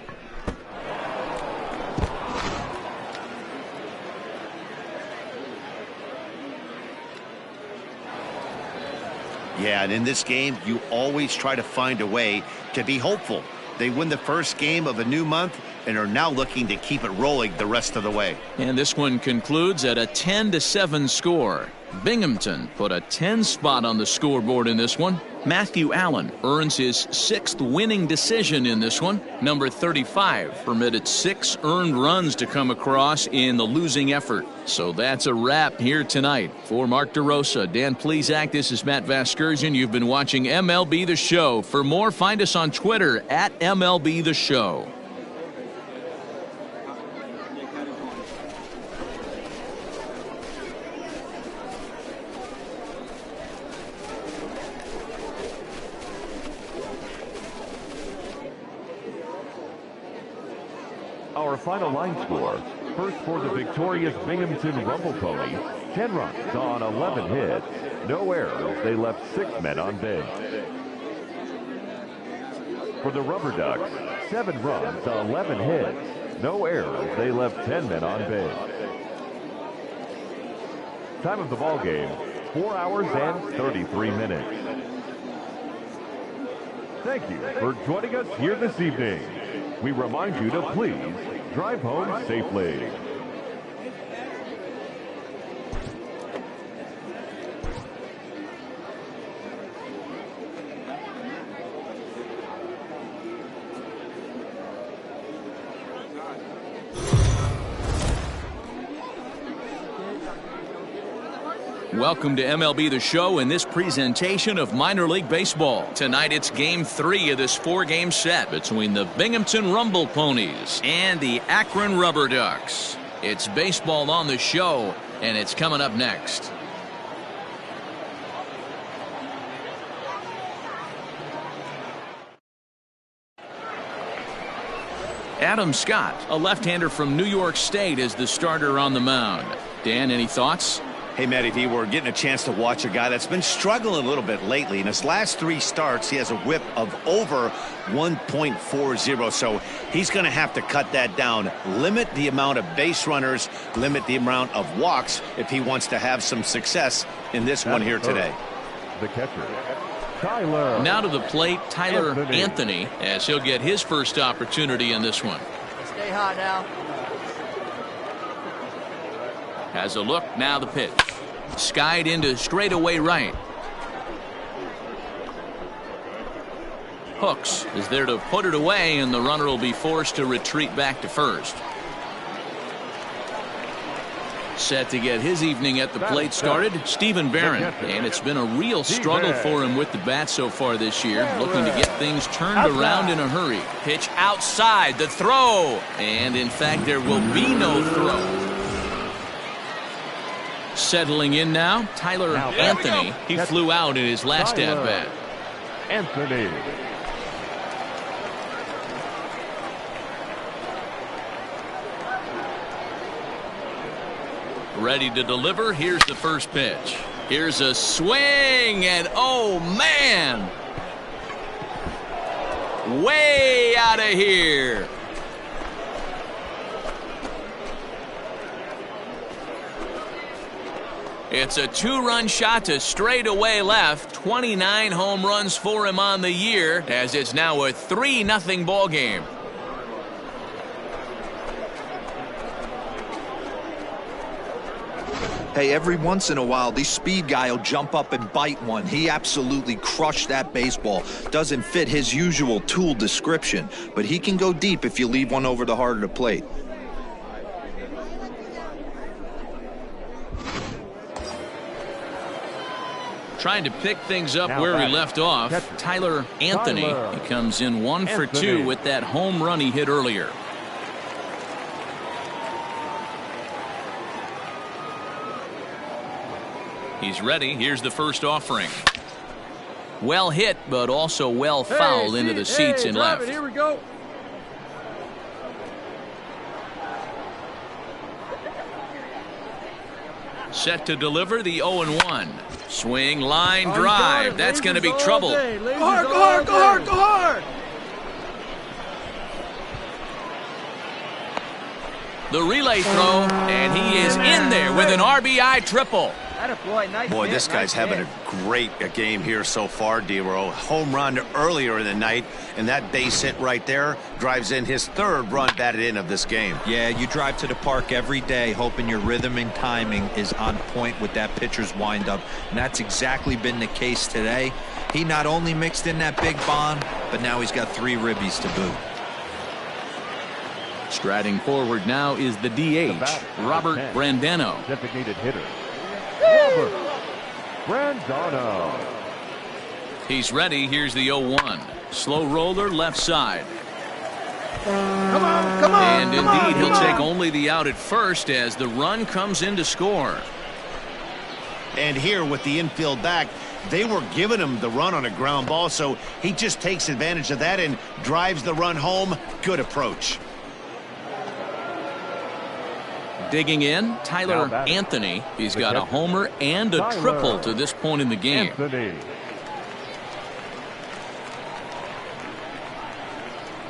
Speaker 2: Yeah, and in this game, you always try to find a way to be hopeful. They win the first game of a new month and are now looking to keep it rolling the rest of the way.
Speaker 1: And this one concludes at a 10-7 score. Binghamton put a 10 spot on the scoreboard in this one. Matthew Allen earns his 6th winning decision in this one. Number 35 permitted 6 earned runs to come across in the losing effort. So that's a wrap here tonight. For Mark DeRosa, Dan Plesac, this is Matt Vasgersian. You've been watching MLB The Show. For more, find us on Twitter at MLB The Show.
Speaker 4: Our final line score. First for the victorious Binghamton Rumble Ponies, 10 runs on 11 hits. No errors. They left 6 men on base. For the Rubber Ducks, 7 runs, 11 hits. No errors. They left 10 men on base. Time of the ball game, 4 hours and 33 minutes. Thank you for joining us here this evening. We remind you to please drive home safely.
Speaker 1: Welcome to MLB The Show in this presentation of minor league baseball. Tonight it's game 3 of this 4-game set between the Binghamton Rumble Ponies and the Akron Rubber Ducks. It's baseball on the show, and it's coming up next. Adam Scott, a left-hander from New York State, is the starter on the mound. Dan, any thoughts?
Speaker 2: Hey, Matty V, we're getting a chance to watch a guy that's been struggling a little bit lately. In his last 3 starts, he has a whip of over 1.40, so he's going to have to cut that down, limit the amount of base runners, limit the amount of walks if he wants to have some success in this one here today.
Speaker 4: The catcher, Tyler.
Speaker 1: Now to the plate, Tyler Anthony, as he'll get his first opportunity in this one.
Speaker 7: Stay hot now.
Speaker 1: Has a look, now the pitch. Skied into straightaway right. Hooks is there to put it away, and the runner will be forced to retreat back to first. Set to get his evening at the plate started, Stephen Barron. And it's been a real struggle for him with the bat so far this year, looking to get things turned around in a hurry. Pitch outside, the throw. And in fact, there will be no throw. Settling in now, Tyler Anthony. He flew out in his last at-bat.
Speaker 4: Anthony.
Speaker 1: Ready to deliver. Here's the first pitch. Here's a swing, and oh man! Way out of here. It's a 2-run shot to straightaway left. 29 home runs for him on the year, as it's now a 3-0 ball game.
Speaker 3: Hey, every once in a while, the speed guy will jump up and bite one. He absolutely crushed that baseball. Doesn't fit his usual tool description, but he can go deep if you leave one over the heart of the plate.
Speaker 1: Trying to pick things up where he left off. Tyler Anthony. He comes in 1 for 2 with that home run he hit earlier. He's ready. Here's the first offering. Well hit, but also well fouled into the seats in left.
Speaker 8: Here we go.
Speaker 1: Set to deliver the 0-1. Swing, line, drive. That's going to be trouble.
Speaker 7: Go hard, go hard, go hard, go hard.
Speaker 1: The relay throw, and he is in there with an RBI triple.
Speaker 2: Boy, this guy's having a great game here so far, D-Row. Home run earlier in the night, and that base hit right there drives in his 3rd run batted in of this game.
Speaker 3: Yeah, you drive to the park every day hoping your rhythm and timing is on point with that pitcher's windup, and that's exactly been the case today. He not only mixed in that big bomb, but now he's got 3 ribbies to boot.
Speaker 1: Striding forward now is the DH, Robert Brandano.
Speaker 4: Designated hitter, Robert Brandano.
Speaker 1: He's ready. Here's the 0-1. Slow roller left side.
Speaker 7: Come on, come on.
Speaker 1: And indeed, he'll take only the out at first as the run comes in to score.
Speaker 2: And here with the infield back, they were giving him the run on a ground ball, so he just takes advantage of that and drives the run home. Good approach.
Speaker 1: Digging in, Tyler Anthony. He's got a homer and a triple to this point in the game.
Speaker 4: Anthony.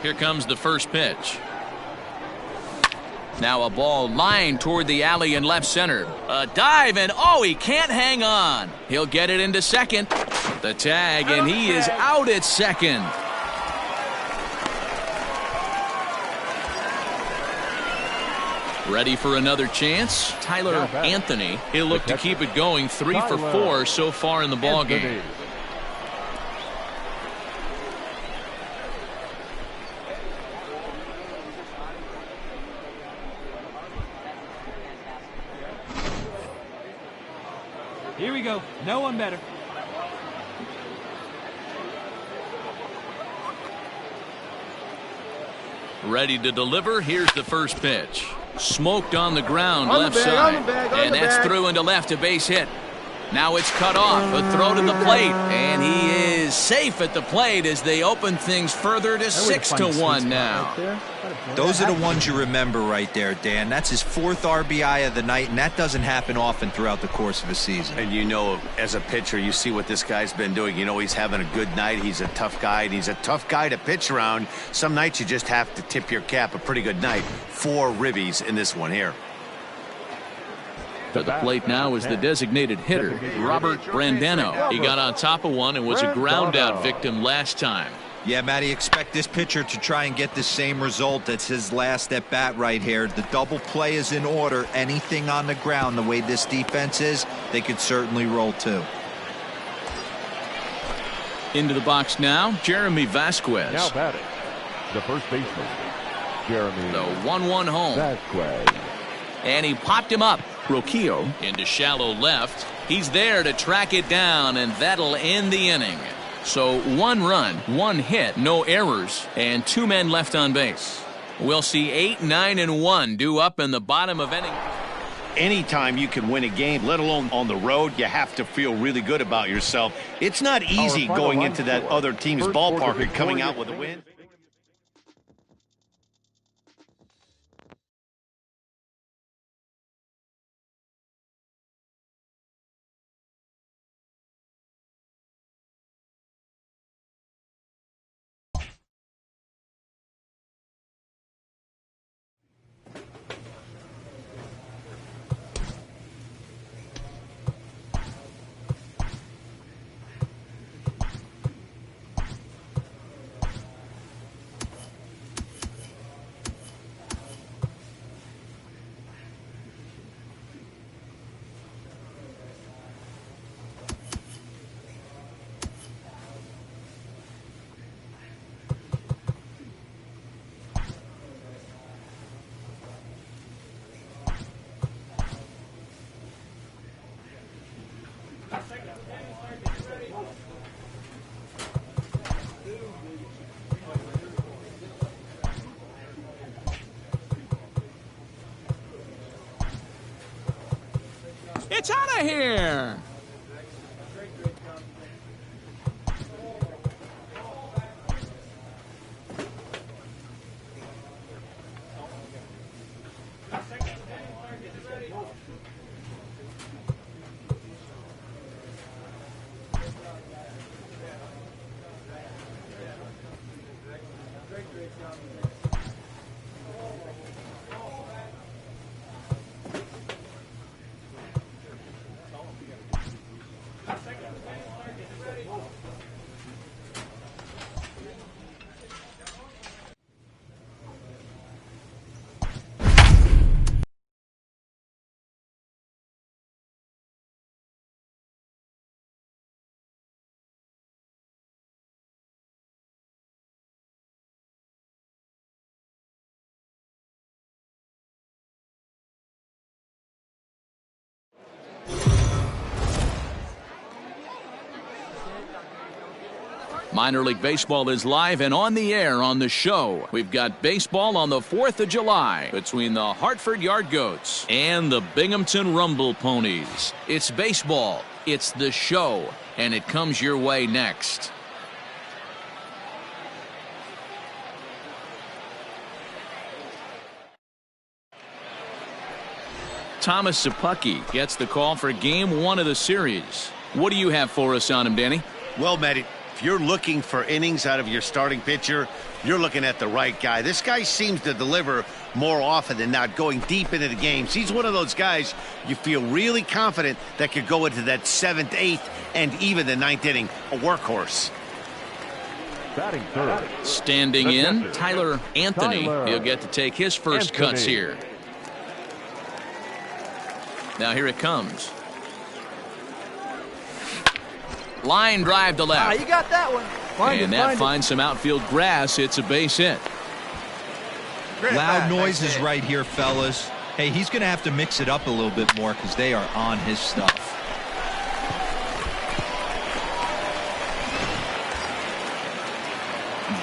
Speaker 1: Here comes the first pitch. Now a ball lined toward the alley in left center. A dive, and oh, he can't hang on. He'll get it into second. The tag, and he is out at second. Ready for another chance? Tyler Anthony. He'll look to keep it going. 3 for 4 so far in the ball game.
Speaker 5: Here we go. No one better.
Speaker 1: Ready to deliver. Here's the first pitch. Smoked on the ground, left side. And that's through into left, a base hit. Now it's cut off, a throw to the plate, and he is safe at the plate as they open things further to 6-1 now.
Speaker 3: Those are the ones you remember right there, Dan. That's his 4th RBI of the night, and that doesn't happen often throughout the course of a season.
Speaker 2: And you know, as a pitcher, you see what this guy's been doing. You know he's having a good night. He's a tough guy, and he's a tough guy to pitch around. Some nights you just have to tip your cap. A pretty good night. 4 ribbies in this one here.
Speaker 1: To the plate now is the designated hitter, Robert Brandano. He got on top of one and was a ground out victim last time.
Speaker 3: Yeah, Matty, expect this pitcher to try and get the same result. That's his last at bat right here. The double play is in order. Anything on the ground, the way this defense is, they could certainly roll too.
Speaker 1: Into the box now, Jeremy Vasquez.
Speaker 4: Now batting, the first baseman, Jeremy.
Speaker 1: The 1-1 home.
Speaker 4: Vasquez.
Speaker 1: And he popped him up. Roquillo into shallow left. He's there to track it down, and that'll end the inning. So 1 run, 1 hit, no errors, and 2 men left on base. We'll see 8, 9, and 1 due up in the bottom of inning.
Speaker 2: Anytime you can win a game, let alone on the road, you have to feel really good about yourself. It's not easy going into that other team's ballpark and coming out with a win.
Speaker 5: of here.
Speaker 1: Minor League Baseball is live and on the air on the show. We've got baseball on the 4th of July between the Hartford Yard Goats and the Binghamton Rumble Ponies. It's baseball, it's the show, and it comes your way next. Thomas Sapucki gets the call for Game 1 of the series. What do you have for us on him, Danny?
Speaker 2: Well, Matt, if you're looking for innings out of your starting pitcher, you're looking at the right guy. This guy seems to deliver more often than not, going deep into the games. He's one of those guys you feel really confident that could go into that 7th, 8th, and even the 9th inning. A workhorse.
Speaker 4: Batting third.
Speaker 1: Standing in, Tyler Anthony. He'll get to take his first cuts here. Now here it comes. Line drive to left.
Speaker 8: You got that one.
Speaker 1: And that finds some outfield grass. It's a base hit.
Speaker 3: Loud noises right here, fellas. Hey, he's going to have to mix it up a little bit more because they are on his stuff.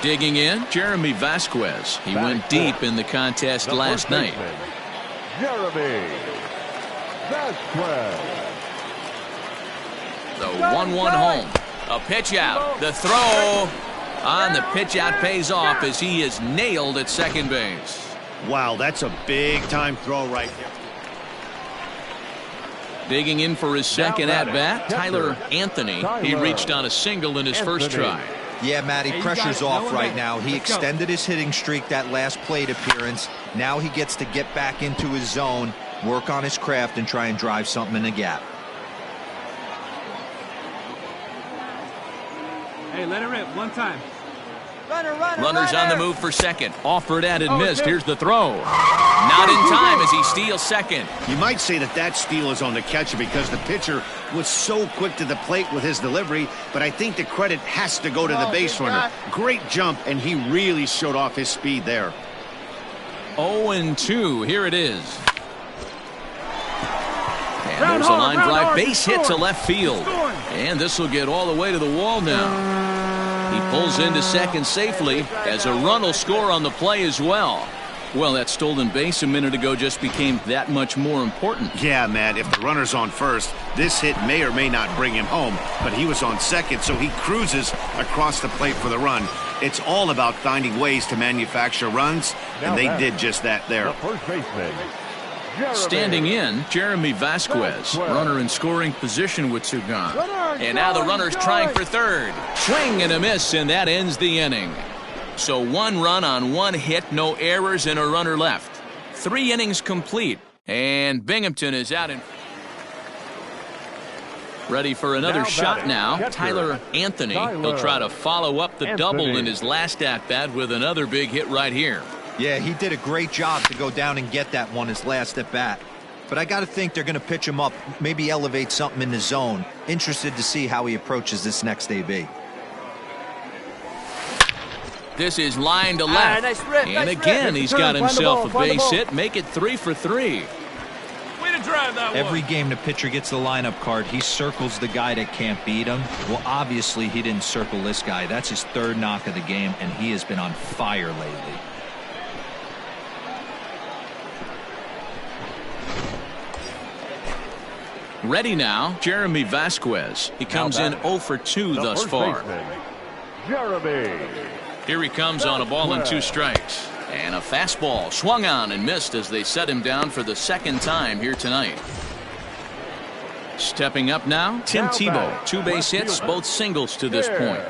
Speaker 1: Digging in, Jeremy Vasquez. He went deep in the contest last night.
Speaker 4: Jeremy Vasquez.
Speaker 1: The 1-1 home. A pitch out. The throw on the pitch out pays off as he is nailed at second base.
Speaker 2: Wow, that's a big-time throw right there.
Speaker 1: Digging in for his second at-bat, Tyler Anthony. He reached on a single in his first try.
Speaker 3: Yeah, Matty, pressure's off right now. He extended his hitting streak that last plate appearance. Now he gets to get back into his zone, work on his craft, and try and drive something in the gap.
Speaker 5: Hey, let it rip one time.
Speaker 1: Runners on the move for second. Offered and missed. Here's the throw. Not in time as he steals second.
Speaker 2: You might say that steal is on the catcher because the pitcher was so quick to the plate with his delivery, but I think the credit has to go to the base runner. Great jump, and he really showed off his speed there.
Speaker 1: 0-2. Here it is. And there's a line drive base hit to left field. And this will get all the way to the wall now. He pulls into second safely as a run will score on the play as well. Well, that stolen base a minute ago just became that much more important.
Speaker 2: Yeah, Matt, if the runner's on first, this hit may or may not bring him home, but he was on second, so he cruises across the plate for the run. It's all about finding ways to manufacture runs, and they did just that there.
Speaker 4: The first baseman,
Speaker 1: standing in, Jeremy Vasquez, runner in scoring position with two gone. And now the runner's trying for third. Swing and a miss, and that ends the inning. So 1 run on 1 hit, no errors, and a runner left. 3 innings complete, and Binghamton is out in. Ready for another shot now. Tyler Anthony. He'll try to follow up the double in his last at-bat with another big hit right here.
Speaker 3: Yeah, he did a great job to go down and get that one his last at bat. But I got to think they're going to pitch him up, maybe elevate something in the zone. Interested to see how he approaches this next AB.
Speaker 1: This is line to left.
Speaker 8: Nice rip,
Speaker 1: and again, he's got himself a base hit. Make it 3 for 3.
Speaker 5: Way to drive that one.
Speaker 3: Every game the pitcher gets the lineup card, he circles the guy that can't beat him. Well, obviously, he didn't circle this guy. That's his 3rd knock of the game, and he has been on fire lately.
Speaker 1: Ready now, Jeremy Vasquez. He comes in 0 for 2 thus far.
Speaker 4: Jeremy.
Speaker 1: Here he comes on a ball and 2 strikes. And a fastball swung on and missed as they set him down for the second time here tonight. Stepping up now, Tim Tebow. 2 base hits, both singles to this point.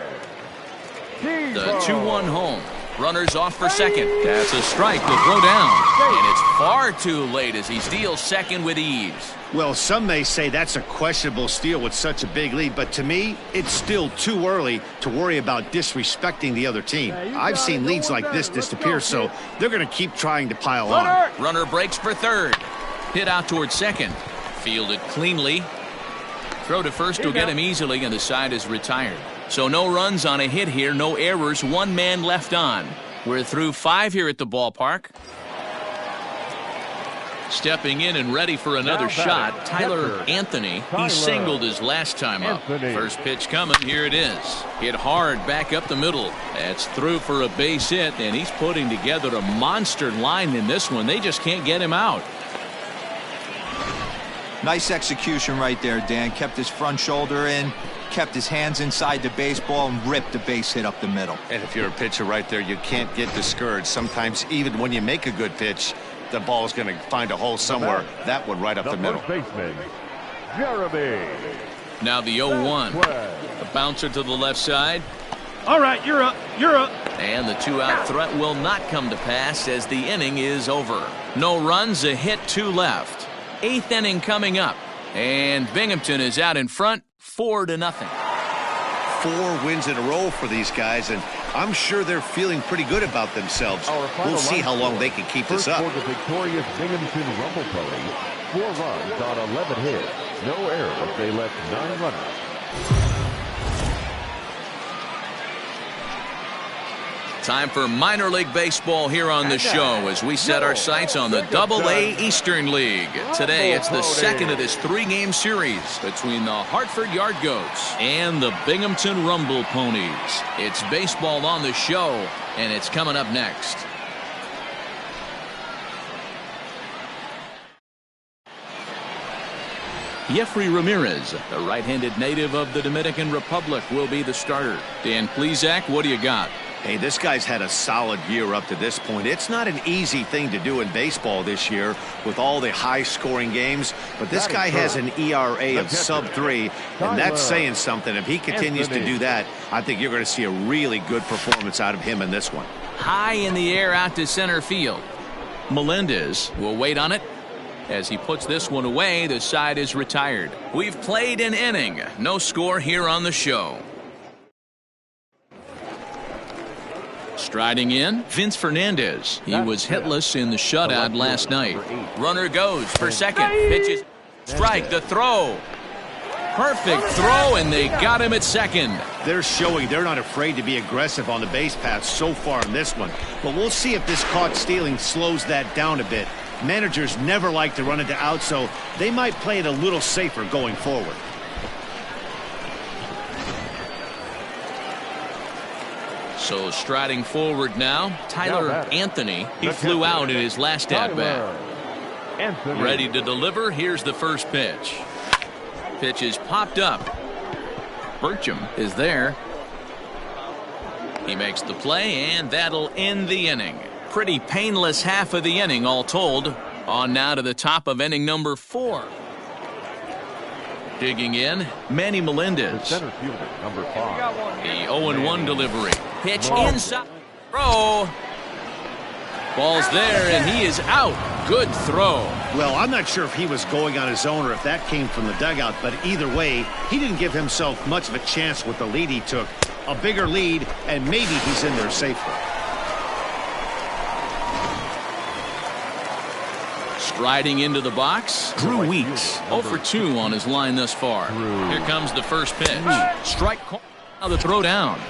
Speaker 1: The 2-1 home. Runners off for second. That's a strike to throw down. And it's far too late as he steals second with ease.
Speaker 2: Well, some may say that's a questionable steal with such a big lead, but to me, it's still too early to worry about disrespecting the other team. I've seen leads like this disappear, so they're going to keep trying to pile on.
Speaker 1: Runner breaks for third. Hit out towards second. Fielded cleanly. Throw to first will get him easily, and the side is retired. So no runs on a hit here, no errors, 1 man left on. We're through 5 here at the ballpark. Stepping in and ready for another shot, Tyler Anthony. He singled his last time up. First pitch coming, here it is. Hit hard back up the middle. That's through for a base hit, and he's putting together a monster line in this one. They just can't get him out.
Speaker 3: Nice execution right there, Dan. Kept his front shoulder in, kept his hands inside the baseball, and ripped the base hit up the middle.
Speaker 2: And if you're a pitcher right there, you can't get discouraged. Sometimes even when you make a good pitch, the ball is going to find a hole somewhere. That one right up the middle.
Speaker 4: Baseman, Jeremy.
Speaker 1: Now the 0-1. A bouncer to the left side.
Speaker 8: All right, you're up. You're up.
Speaker 1: And the 2-out threat will not come to pass as the inning is over. No runs, a hit, 2 left. 8th inning coming up. And Binghamton is out in front, 4-0.
Speaker 2: 4 wins in a row for these guys, and I'm sure they're feeling pretty good about themselves. We'll see how long they can keep this up.
Speaker 4: For the victorious Binghamton Rumble Ponies, 4 runs on 11 hits, no errors. They left 9 runners.
Speaker 1: Time for minor league baseball here on the show as we set our sights on the Double-A Eastern League. Today it's the second of this 3-game series between the Hartford Yard Goats and the Binghamton Rumble Ponies. It's baseball on the show, and it's coming up next. Jeffrey Ramirez, the right-handed native of the Dominican Republic, will be the starter. Dan Plesac, what do you got?
Speaker 2: Hey, this guy's had a solid year up to this point. It's not an easy thing to do in baseball this year with all the high-scoring games, but this guy has an ERA of sub-3, and that's saying something. If he continues to do that, I think you're going to see a really good performance out of him in this one.
Speaker 1: High in the air out to center field. Melendez will wait on it. As he puts this one away, the side is retired. We've played an inning. No score here on the show. Striding in, Vince Fernandez. He was hitless in the shutout last night. Runner goes for second. Pitches. Strike. The throw. Perfect throw, and they got him at second.
Speaker 2: They're showing they're not afraid to be aggressive on the base path so far in this one. But we'll see if this caught stealing slows that down a bit. Managers never like to run into outs, so they might play it a little safer going forward.
Speaker 1: So striding forward now, Tyler Anthony. He flew out in his last at-bat. Ready to deliver. Here's the first pitch. Pitch is popped up. Burcham is there. He makes the play, and that'll end the inning. Pretty painless half of the inning all told. On now to the top of inning number 4. Digging in, Manny Melendez.
Speaker 4: Center fielder, number 5.
Speaker 1: The 0-1 delivery. Pitch inside. Throw. Ball's there, and he is out. Good throw.
Speaker 2: Well, I'm not sure if he was going on his own or if that came from the dugout, but either way, he didn't give himself much of a chance with the lead he took. A bigger lead, and maybe he's in there safely.
Speaker 1: Striding into the box, Drew Weeks. 0 for 2 on his line thus far. Here comes the first pitch. Strike. Now the throw down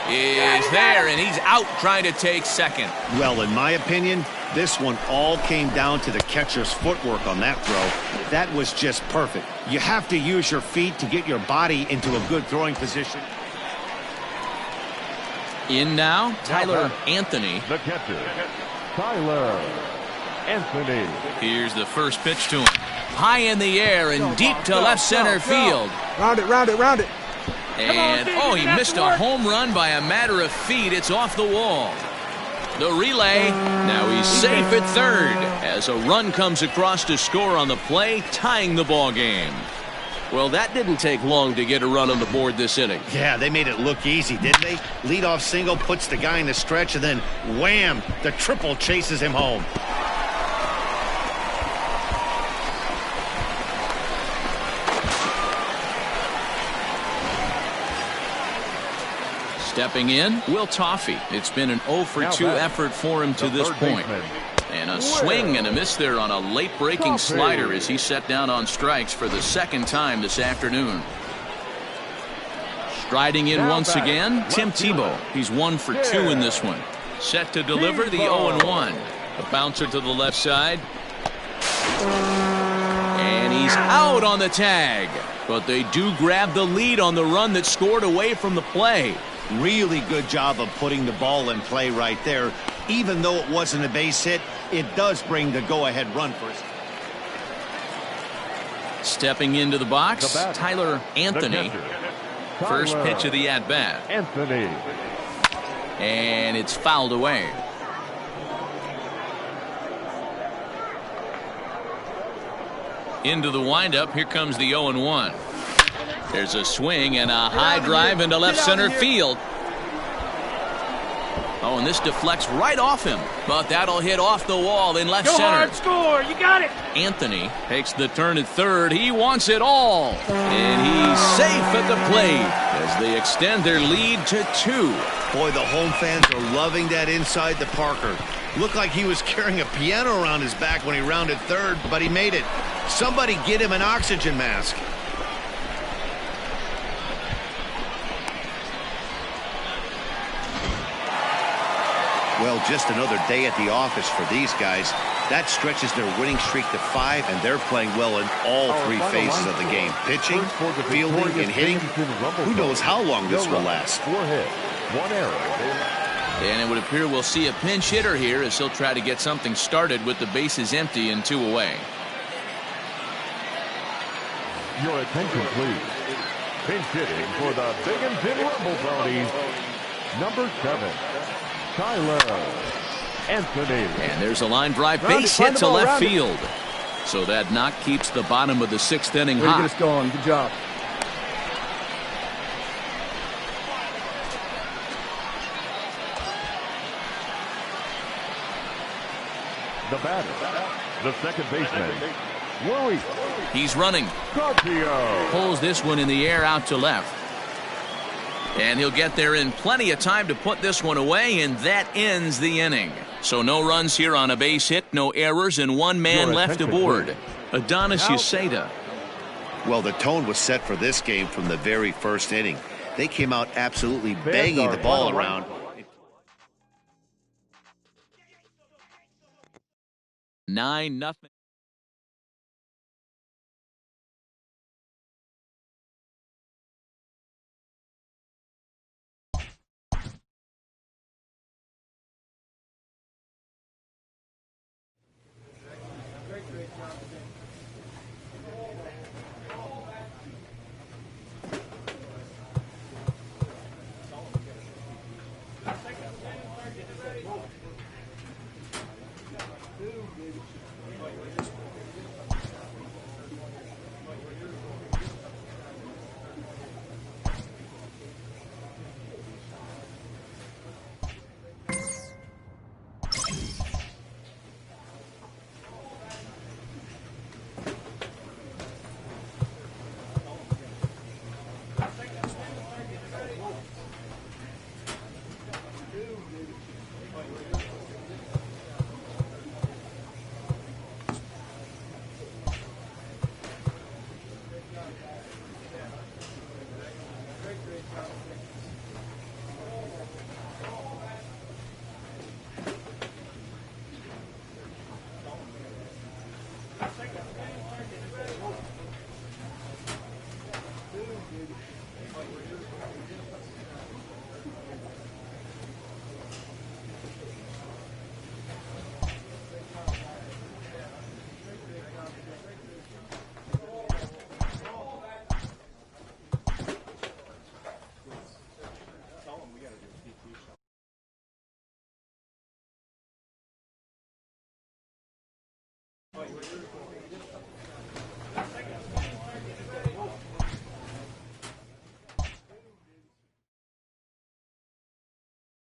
Speaker 1: is there, and he's out trying to take second.
Speaker 2: Well, in my opinion, this one all came down to the catcher's footwork on that throw. That was just perfect. You have to use your feet to get your body into a good throwing position.
Speaker 1: In now, Tyler Anthony.
Speaker 4: The catcher, Tyler Anthony.
Speaker 1: Here's the first pitch to him. high in the air and deep to left center field.
Speaker 7: Round it, round it, round it.
Speaker 1: And, oh, he missed a home run by a matter of feet. It's off the wall. The relay, now he's safe at third as a run comes across to score on the play, tying the ball game.
Speaker 6: Well, that didn't take long to get a run on the board this inning.
Speaker 2: Yeah, they made it look easy, didn't they? Leadoff single puts the guy in the stretch, and then wham, the triple chases him home.
Speaker 1: Stepping in, Will Toffee. It's been an 0 for 2 effort for him to this point. And a swing and a miss there on a late-breaking slider as he set down on strikes for the second time this afternoon. Striding in once again, Tim Tebow. He's 1 for 2 in this one. Set to deliver the 0-1. A bouncer to the left side. And he's out on the tag. But they do grab the lead on the run that scored away from the play.
Speaker 2: Really good job of putting the ball in play right there. Even though it wasn't a base hit, it does bring the go-ahead run for us.
Speaker 1: Stepping into the box, Tyler Anthony. First pitch of the at-bat.
Speaker 4: Anthony.
Speaker 1: And it's fouled away. Into the windup, here comes the 0-1. There's a swing and a high drive into left center field. Oh, and this deflects right off him, but that'll hit off the wall in left center.
Speaker 8: Hard, score, you got it.
Speaker 1: Anthony takes the turn at third. He wants it all, and he's safe at the plate as they extend their lead to 2.
Speaker 2: Boy, the home fans are loving that inside the Parker. Looked like he was carrying a piano around his back when he rounded third, but he made it. Somebody get him an oxygen mask. Well, just another day at the office for these guys. That stretches their winning streak to 5, and they're playing well in all 3 phases of the game. Pitching, fielding, and hitting. Who knows how long this will last.
Speaker 4: 4 hits, 1 error.
Speaker 1: And it would appear we'll see a pinch hitter here as he'll try to get something started with the bases empty and 2 away.
Speaker 4: Your attention, please. Pinch hitting for the Binghamton Rumble Ponies, number 7, Tyler Anthony.
Speaker 1: And there's a line drive base hit to left field. So that knock keeps the bottom of the 6th inning hot.
Speaker 7: Way to get us going. Good job.
Speaker 4: The batter, the second baseman, Worry.
Speaker 1: He's running.
Speaker 4: Garcia
Speaker 1: pulls this one in the air out to left. And he'll get there in plenty of time to put this one away, and that ends the inning. So no runs here on a base hit, no errors, and 1 man left aboard. Adonis Uceda.
Speaker 2: Well, the tone was set for this game from the very first inning. They came out absolutely banging the ball around.
Speaker 1: 9-0.